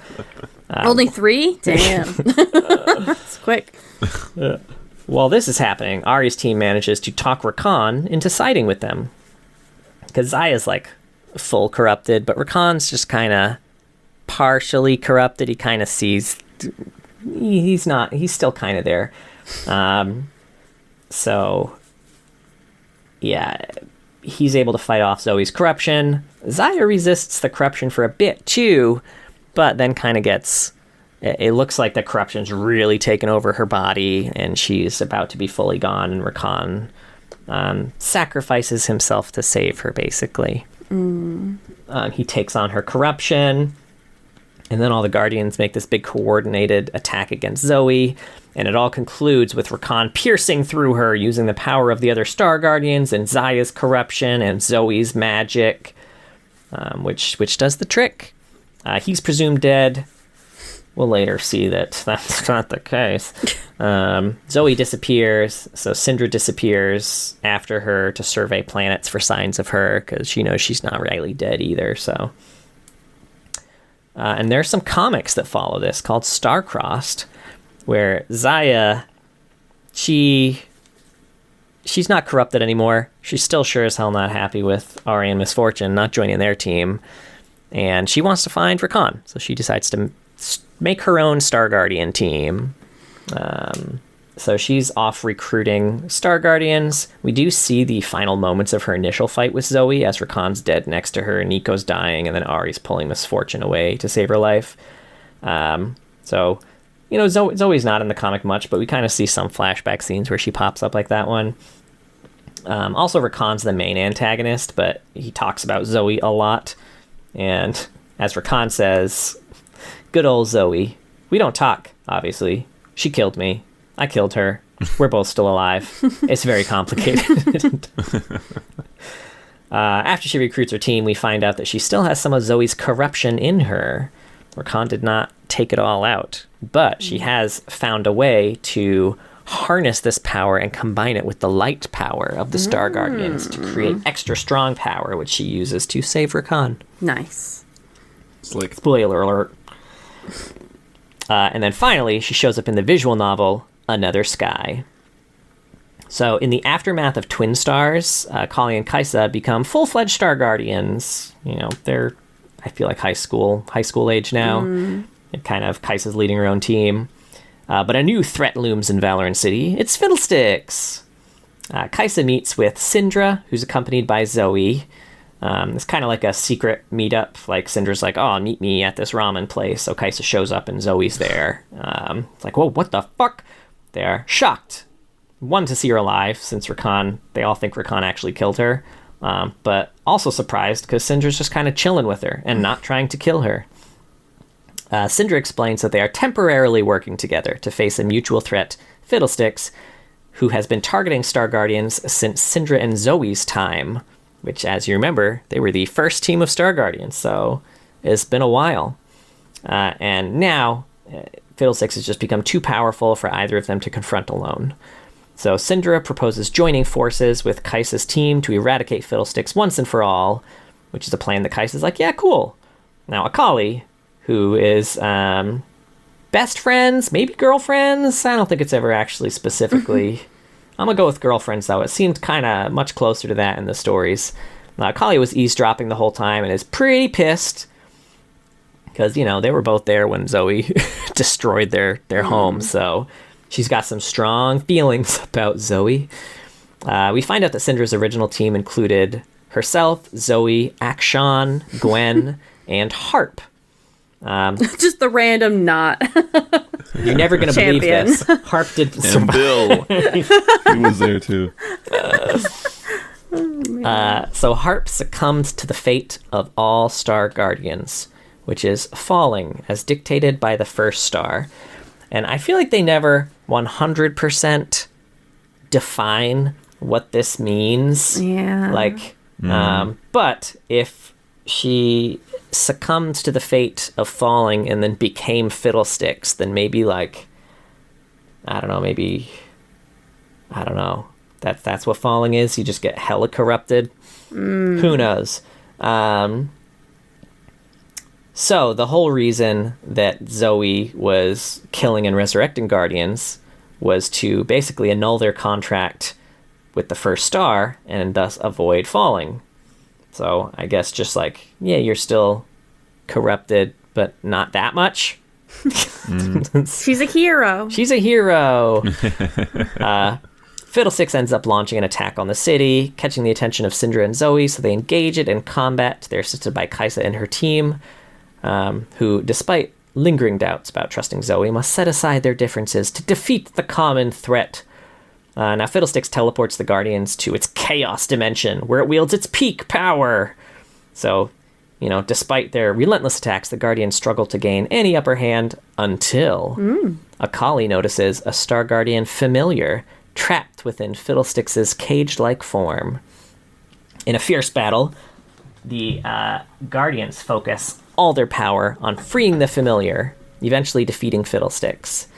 only 3? Damn. That's quick. While this is happening, Ari's team manages to talk Rakan into siding with them. Because Zaya's full corrupted, but Rakan's just kind of partially corrupted. He kind of sees... He's still kind of there. So, yeah, he's able to fight off Zoe's corruption. Zaya resists the corruption for a bit, too, but then kind of gets... It looks like the corruption's really taken over her body, and she's about to be fully gone, and Rakan sacrifices himself to save her, basically. He takes on her corruption, and then all the Guardians make this big coordinated attack against Zoe, and it all concludes with Rakan piercing through her using the power of the other Star Guardians and Zaya's corruption and Zoe's magic, which does the trick. He's presumed dead. We'll later see that that's not the case. Zoe disappears, so Syndra disappears after her to survey planets for signs of her, because she knows she's not really dead either, so... and there's some comics that follow this called Star-Crossed, where Zaya, she's not corrupted anymore. She's still sure as hell not happy with Ari and Miss Fortune not joining their team, and she wants to find Rakan, so she decides to make her own Star Guardian team. So she's off recruiting Star Guardians. We do see the final moments of her initial fight with Zoe as Rakan's dead next to her, Nico's dying, and then Ari's pulling Miss Fortune away to save her life. So, Zoe's not in the comic much, but we kind of see some flashback scenes where she pops up like that one. Also, Rakan's the main antagonist, but he talks about Zoe a lot. And as Rakan says, good old Zoe. We don't talk, obviously. She killed me. I killed her. We're both still alive. It's very complicated. After she recruits her team, we find out that she still has some of Zoe's corruption in her. Rakan did not take it all out, but she has found a way to harness this power and combine it with the light power of the Star Guardians to create extra strong power, which she uses to save Rakan. Nice. Slick. Spoiler alert. And then finally, she shows up in the visual novel, Another Sky. So in the aftermath of Twin Stars, Kali and Kaisa become full-fledged Star Guardians. They're, I feel like high school age now. And kind of Kaisa's leading her own team. But a new threat looms in Valorant City. It's Fiddlesticks. Kaisa meets with Syndra, who's accompanied by Zoe. It's kind of like a secret meetup. Like, Syndra's like, oh, meet me at this ramen place. So Kaisa shows up and Zoe's there. It's like, whoa, what the fuck? They're shocked. One, to see her alive, since they all think Rakan actually killed her. But also surprised because Syndra's just kind of chilling with her and not trying to kill her. Syndra explains that they are temporarily working together to face a mutual threat, Fiddlesticks, who has been targeting Star Guardians since Syndra and Zoe's time, which, as you remember, they were the first team of Star Guardians, so it's been a while. And now, Fiddlesticks has just become too powerful for either of them to confront alone. So Syndra proposes joining forces with Kaisa's team to eradicate Fiddlesticks once and for all, which is a plan that Kaisa's like, yeah, cool. Now, Akali, who is best friends, maybe girlfriends. I don't think it's ever actually specifically. I'm going to go with girlfriends, though. It seemed kind of much closer to that in the stories. Kali was eavesdropping the whole time and is pretty pissed because, they were both there when Zoe destroyed their home. So she's got some strong feelings about Zoe. We find out that Syndra's original team included herself, Zoe, Akshan, Gwen, and Harp. Just the random not. You're never going to believe this. Harp did survive. And Bill. He was there too. So Harp succumbs to the fate of all Star Guardians, which is falling as dictated by the first star. And I feel like they never 100% define what this means. Yeah. But if she succumbed to the fate of falling and then became Fiddlesticks, then maybe I don't know. That's what falling is. You just get hella corrupted. Who knows? So the whole reason that Zoe was killing and resurrecting Guardians was to basically annul their contract with the first star and thus avoid falling. So I guess just you're still corrupted, but not that much. She's a hero. She's a hero. Fiddlesticks ends up launching an attack on the city, catching the attention of Syndra and Zoe, so they engage it in combat. They're assisted by Kaisa and her team, who, despite lingering doubts about trusting Zoe, must set aside their differences to defeat the common threat. Now, Fiddlesticks teleports the Guardians to its chaos dimension, where it wields its peak power. So, despite their relentless attacks, the Guardians struggle to gain any upper hand until Akali notices a Star Guardian familiar trapped within Fiddlesticks' cage-like form. In a fierce battle, the Guardians focus all their power on freeing the familiar, eventually defeating Fiddlesticks.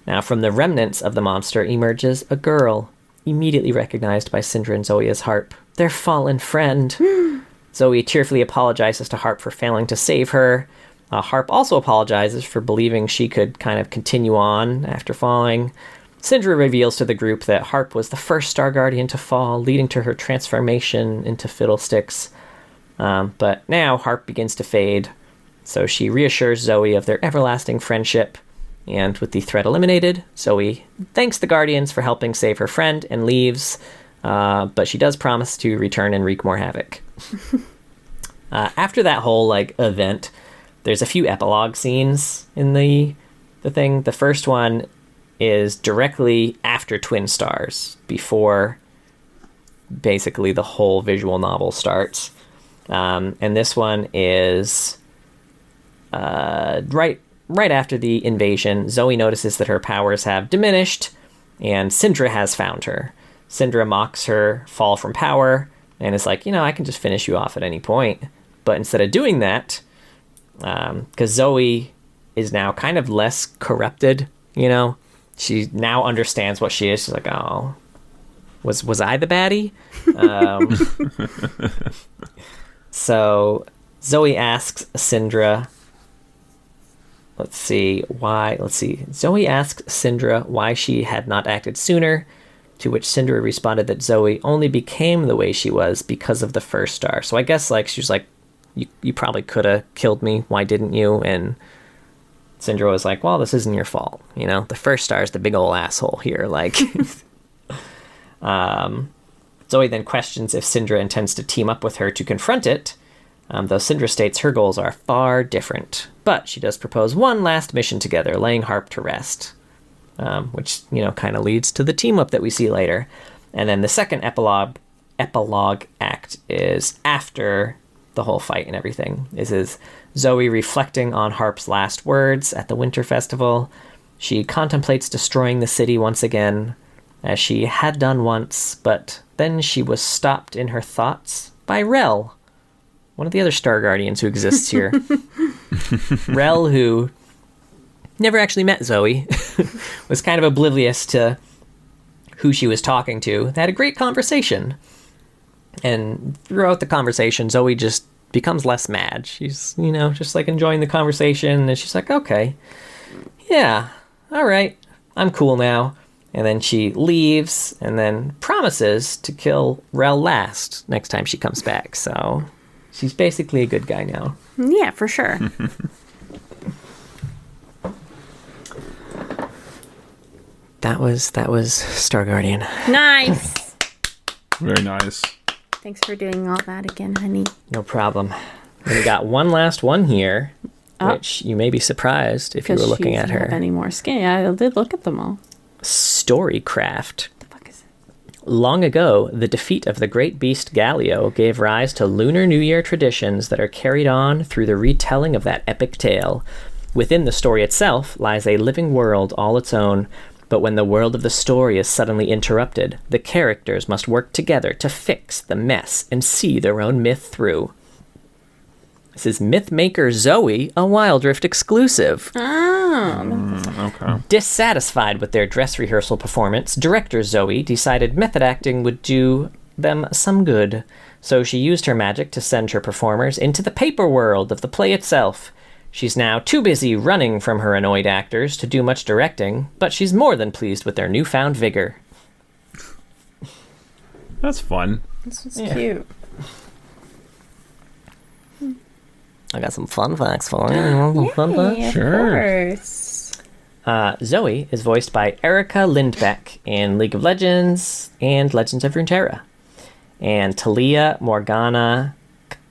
Now, from the remnants of the monster emerges a girl, immediately recognized by Syndra and Zoe as Harp, their fallen friend. Zoe tearfully apologizes to Harp for failing to save her. Harp also apologizes for believing she could kind of continue on after falling. Syndra reveals to the group that Harp was the first Star Guardian to fall, leading to her transformation into Fiddlesticks. But now Harp begins to fade, so she reassures Zoe of their everlasting friendship. And with the threat eliminated, Zoe thanks the Guardians for helping save her friend and leaves, but she does promise to return and wreak more havoc. After that whole event, there's a few epilogue scenes in the thing. The first one is directly after Twin Stars, before basically the whole visual novel starts. And this one is right after the invasion. Zoe notices that her powers have diminished, and Syndra has found her. Syndra mocks her fall from power, and is like, I can just finish you off at any point. But instead of doing that, because Zoe is now kind of less corrupted, she now understands what she is. She's like, oh, was I the baddie? So Zoe asks Syndra, Zoe asks Syndra why she had not acted sooner, to which Syndra responded that Zoe only became the way she was because of the first star. So I guess she was like, you probably could have killed me. Why didn't you? And Syndra was like, well, this isn't your fault. You know, the first star is the big old asshole here. Like, Zoe then questions if Syndra intends to team up with her to confront it, though Syndra states her goals are far different. But she does propose one last mission together, laying Harp to rest, which, you know, kind of leads to the team up that we see later. And then the second epilogue act is after the whole fight and everything. This is Zoe reflecting on Harp's last words at the Winter Festival. She contemplates destroying the city once again, as she had done once, but then she was stopped in her thoughts by Rel, one of the other Star Guardians who exists here. Rel, who never actually met Zoe, was kind of oblivious to who she was talking to. They had a great conversation. And throughout the conversation, Zoe just becomes less mad. She's, you know, just like enjoying the conversation. And she's like, okay, yeah, all right, I'm cool now. And then she leaves and then promises to kill Rel last next time she comes back. So she's basically a good guy now. Yeah, for sure. That was Star Guardian. Nice. Very nice. Thanks for doing all that again, honey. No problem. And we got one last one here, which you may be surprised if you were looking at her. Have any more skin? Yeah, I did look at them all. Storycraft. What the fuck is it? Long ago, the defeat of the great beast Galio gave rise to Lunar New Year traditions that are carried on through the retelling of that epic tale. Within the story itself lies a living world all its own, but when the world of the story is suddenly interrupted, the characters must work together to fix the mess and see their own myth through. This is Mythmaker Zoe, a Wild Rift exclusive. Okay. Dissatisfied with their dress rehearsal performance, director Zoe decided method acting would do them some good. So she used her magic to send her performers into the paper world of the play itself. She's now too busy running from her annoyed actors to do much directing, but she's more than pleased with their newfound vigor. That's fun. This was cute. I got some fun facts for you. You want some fun facts? Sure. Of course. Zoe is voiced by Erica Lindbeck in League of Legends and Legends of Runeterra. And Talia, Morgana,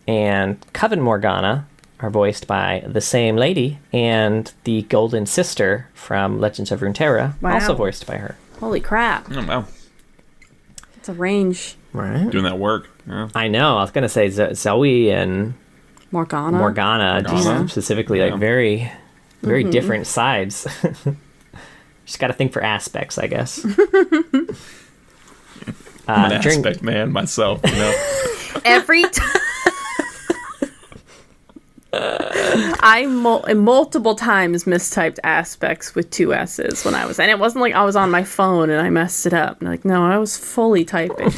and Coven Morgana are voiced by the same lady, and the Golden Sister from Legends of Runeterra, also voiced by her. Holy crap. Oh, wow. It's a range. Right. Doing that work. Yeah. I know. I was going to say Zoe and Morgana. just specifically, like, very, very different sides. Just got to think for aspects, I guess. I'm an aspect man myself, you know. Every time. I multiple times mistyped aspects with 2 S's when I was, and it wasn't like I was on my phone and I messed it up. And like, no, I was fully typing.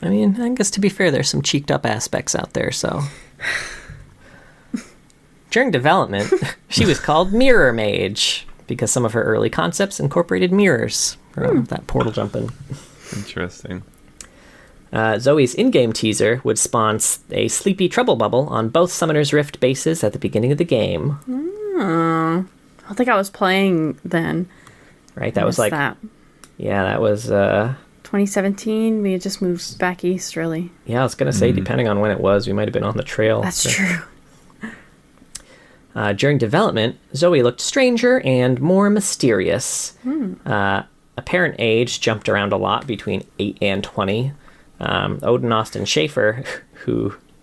I mean, I guess to be fair, there's some cheeked up aspects out there, so. During development, she was called Mirror Mage because some of her early concepts incorporated mirrors from that portal jumping. Interesting. Zoe's in-game teaser would spawn a sleepy trouble bubble on both Summoner's Rift bases at the beginning of the game. I don't think I was playing then. Right, that was like... that. Yeah, that was... 2017, we had just moved back east, really. Yeah, I was going to say, depending on when it was, we might have been on the trail. That's true. During development, Zoe looked stranger and more mysterious. Apparent age jumped around a lot between 8 and 20. Odin Austin Schaefer,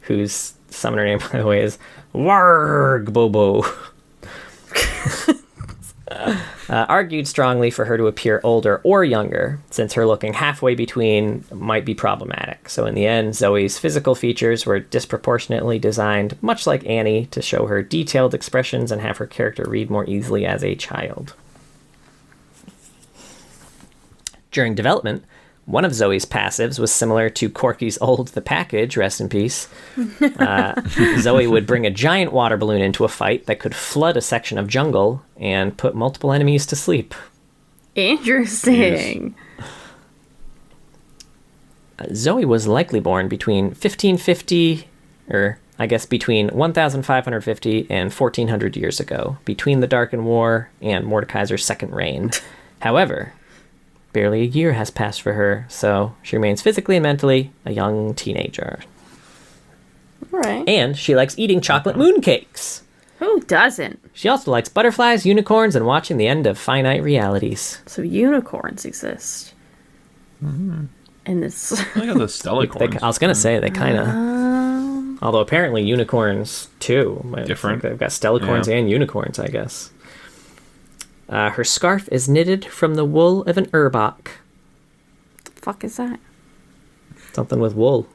whose summoner name, by the way, is Warg Bobo, argued strongly for her to appear older or younger, since her looking halfway between might be problematic. So in the end, Zoe's physical features were disproportionately designed, much like Annie, to show her detailed expressions and have her character read more easily as a child. During development, one of Zoe's passives was similar to Corky's old The Package, rest in peace. Zoe would bring a giant water balloon into a fight that could flood a section of jungle and put multiple enemies to sleep. Interesting. Zoe was likely born between 1550, or I guess, between 1,550 and 1,400 years ago, between the Darken War and Mordekaiser's second reign. However, barely a year has passed for her, so she remains physically and mentally a young teenager. All right. And she likes eating chocolate mooncakes. Who doesn't? She also likes butterflies, unicorns, and watching the end of finite realities. So unicorns exist. Mm-hmm. And it's... Look at the Stellicorns. I was going to say, they kind of... Although apparently unicorns, too. Different. They've got Stellicorns and unicorns, I guess. Her scarf is knitted from the wool of an urbach. What the fuck is that? Something with wool.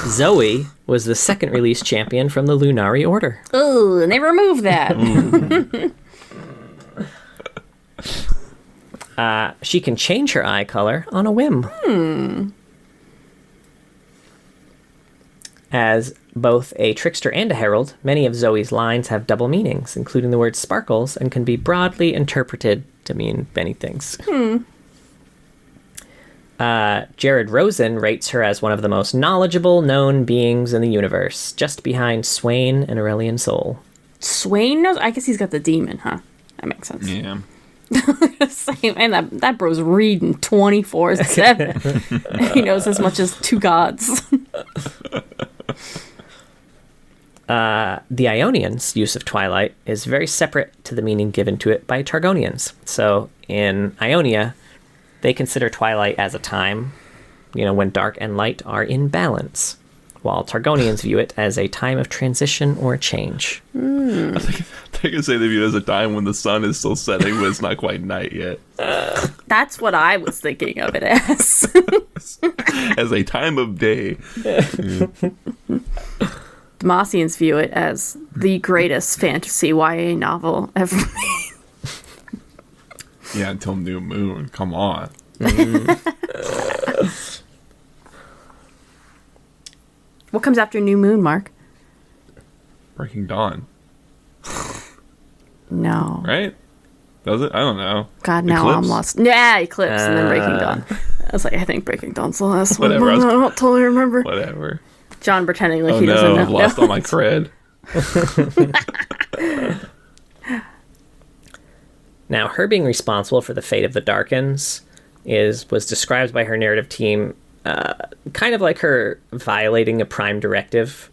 Zoe was the second release champion from the Lunari Order. Oh, and they removed that. She can change her eye color on a whim. As both a trickster and a herald, many of Zoe's lines have double meanings, including the word sparkles, and can be broadly interpreted to mean many things. Jared Rosen rates her as one of the most knowledgeable known beings in the universe, just behind Swain and Aurelian Soul. Swain knows? I guess he's got the demon, huh? That makes sense. Yeah. Same, and that bro's reading 24/7. He knows as much as two gods. The Ionians' use of Twilight is very separate to the meaning given to it by Targonians. So in Ionia, they consider Twilight as a time, when dark and light are in balance, while Targonians view it as a time of transition or change. I think I say they view it as a time when the sun is still setting, but it's not quite night yet. That's what I was thinking of it as. As a time of day. Demacians view it as the greatest fantasy YA novel ever made. Yeah, until New Moon. Come on. What comes after New Moon, Mark? Breaking Dawn. No. Right? Does it? I don't know. God, now Eclipse? I'm lost. Yeah, Eclipse and then Breaking Dawn. I was like, I think Breaking Dawn's the last one. Whatever, I don't totally remember. Whatever. John pretending like Oh he doesn't no, know. I've lost all my cred. Now, her being responsible for the fate of the Darkens was described by her narrative team kind of like her violating a prime directive.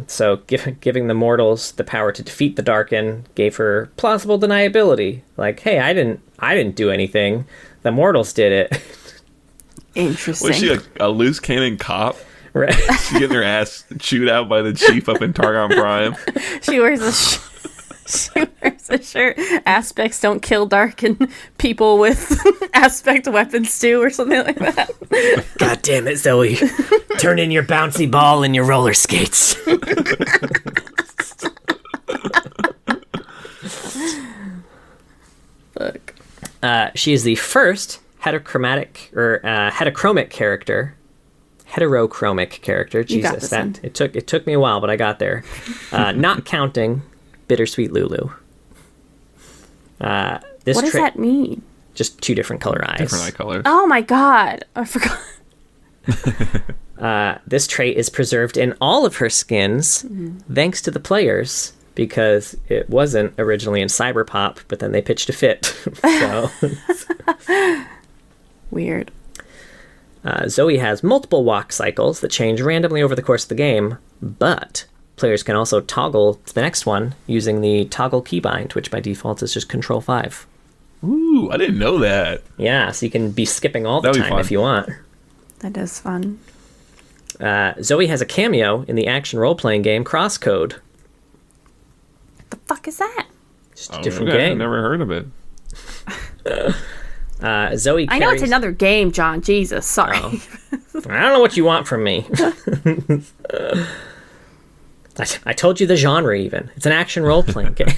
So giving the mortals the power to defeat the Darken gave her plausible deniability. Like, hey, I didn't do anything. The mortals did it. Interesting. Was she a loose cannon cop? Right. She getting her ass chewed out by the chief up in Targon Prime. She wears a shirt. Aspects don't kill Darken people with aspect weapons too, or something like that. God damn it, Zoe. Turn in your bouncy ball and your roller skates. Look. She is the first heterochromic character. Heterochromic character. Jesus, it took me a while, but I got there. Not counting Bittersweet Lulu. What does that mean? Just two different color eyes. Different eye colors. Oh my god, I forgot. This trait is preserved in all of her skins, thanks to the players, because it wasn't originally in Cyberpop, but then they pitched a fit. So Weird. Zoe has multiple walk cycles that change randomly over the course of the game, but players can also toggle to the next one using the toggle keybind, which by default is just Control 5. Ooh, I didn't know that. Yeah, so you can be skipping all the time if you want. That is fun. Zoe has a cameo in the action role-playing game Crosscode. What the fuck is that? Just a different okay. game. I've never heard of it. Zoe carries... I know it's another game, John. Jesus, sorry. Oh. I don't know what you want from me. I told you the genre even. It's an action role-playing game.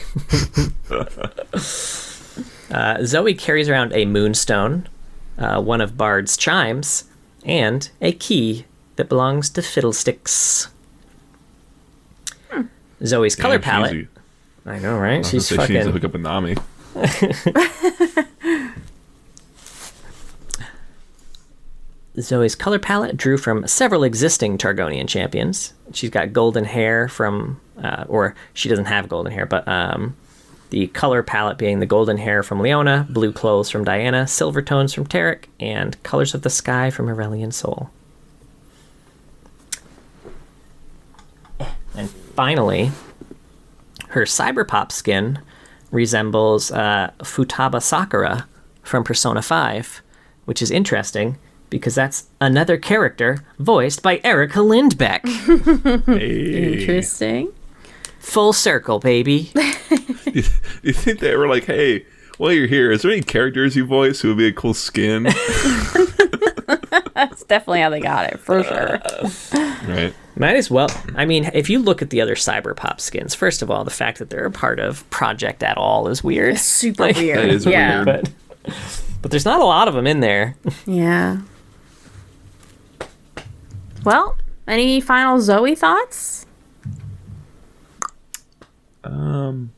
Zoe carries around a moonstone, one of Bard's chimes, and a key that belongs to Fiddlesticks. Zoe's color palette... Cheesy. I know, right? She needs to hook up with Nami. Zoe's color palette drew from several existing Targonian champions. She's got golden hair from, or she doesn't have golden hair, but the color palette being the golden hair from Leona, blue clothes from Diana, silver tones from Tarek, and colors of the sky from Aurelian Soul. And finally, her Cyberpop skin resembles Futaba Sakura from Persona 5, which is interesting because that's another character voiced by Erica Lindbeck. Hey. Interesting. Full circle, baby. You think they were like, hey, while you're here, is there any characters you voice who would be a cool skin? That's definitely how they got it, for sure. Right. Might as well. I mean, if you look at the other Cyberpop skins, first of all, the fact that they're a part of Project at all is weird. It's super weird. That is yeah. weird. But there's not a lot of them in there. Yeah. Well, any final Zoe thoughts? I don't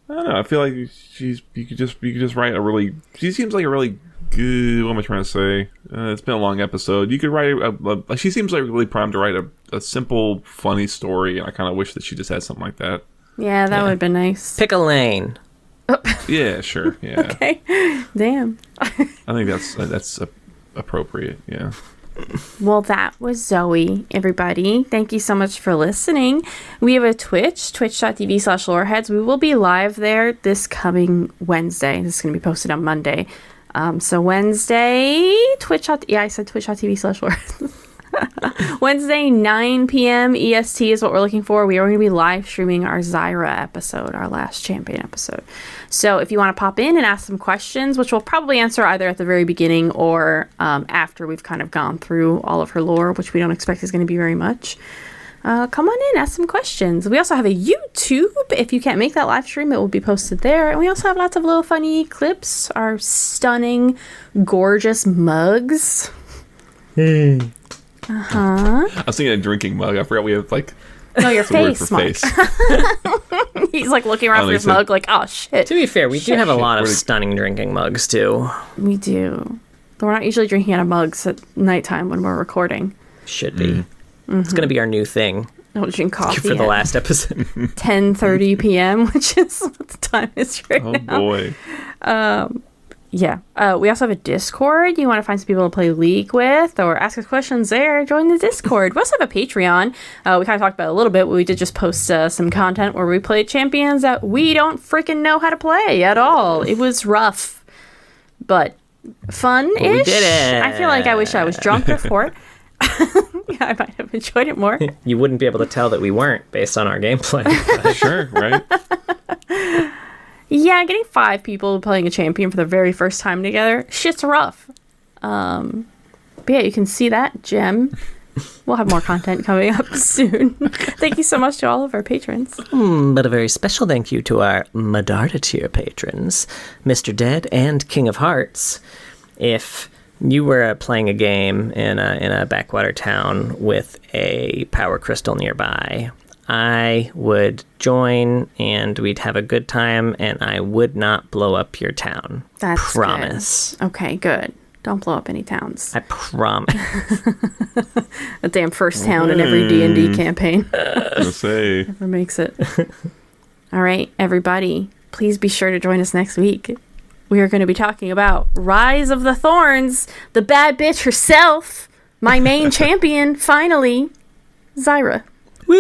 know. I feel like you could just write a really. She seems like a really good. What am I trying to say? It's been a long episode. You could write she seems like really primed to write a simple, funny story. And I kind of wish that she just had something like that. Yeah, that would have been nice. Pick a lane. Yeah, sure. Yeah. Okay. Damn. I think that's appropriate. Yeah. Well, that was Zoe, everybody. Thank you so much for listening. We have a Twitch, twitch.tv/loreheads. We will be live there this coming Wednesday. This is going to be posted on Monday. So Wednesday, I said twitch.tv/loreheads. Wednesday, 9 p.m. EST is what we're looking for. We are going to be live streaming our Zyra episode, our last champion episode. So if you want to pop in and ask some questions, which we'll probably answer either at the very beginning or after we've kind of gone through all of her lore, which we don't expect is going to be very much, come on in, ask some questions. We also have a YouTube. If you can't make that live stream, it will be posted there. And we also have lots of little funny clips, our stunning, gorgeous mugs. Uh-huh. I was thinking a drinking mug. I forgot we have No, your face mug. Face. He's like looking around for his mug like, oh shit. To be fair, we do have a lot of stunning drinking mugs too. We do. But we're not usually drinking out of mugs at nighttime when we're recording. Should be. Mm-hmm. It's going to be our new thing. Don't drink coffee for the last episode. 10:30 p.m., which is what the time is right now. Oh boy. Yeah. We also have a Discord. You want to find some people to play League with or ask us questions there, join the Discord. We also have a Patreon. We kind of talked about it a little bit, but we did just post some content where we played champions that we don't freaking know how to play at all. It was rough, but fun-ish. We did it. I feel like I wish I was drunk before. Yeah, I might have enjoyed it more. You wouldn't be able to tell that we weren't based on our gameplay. Sure, right? Yeah, getting 5 people playing a champion for the very first time together, shit's rough. But yeah, you can see that, Gem. We'll have more content coming up soon. Thank you so much to all of our patrons. But a very special thank you to our Medarda tier patrons, Mr. Dead and King of Hearts. If you were playing a game in a backwater town with a power crystal nearby, I would join and we'd have a good time and I would not blow up your town. That's promise. Good. Okay, good. Don't blow up any towns. I promise. A damn first town in every D&D campaign. Never makes it. All right, everybody, please be sure to join us next week. We are going to be talking about Rise of the Thorns, the bad bitch herself, my main champion, finally, Zyra. Woo!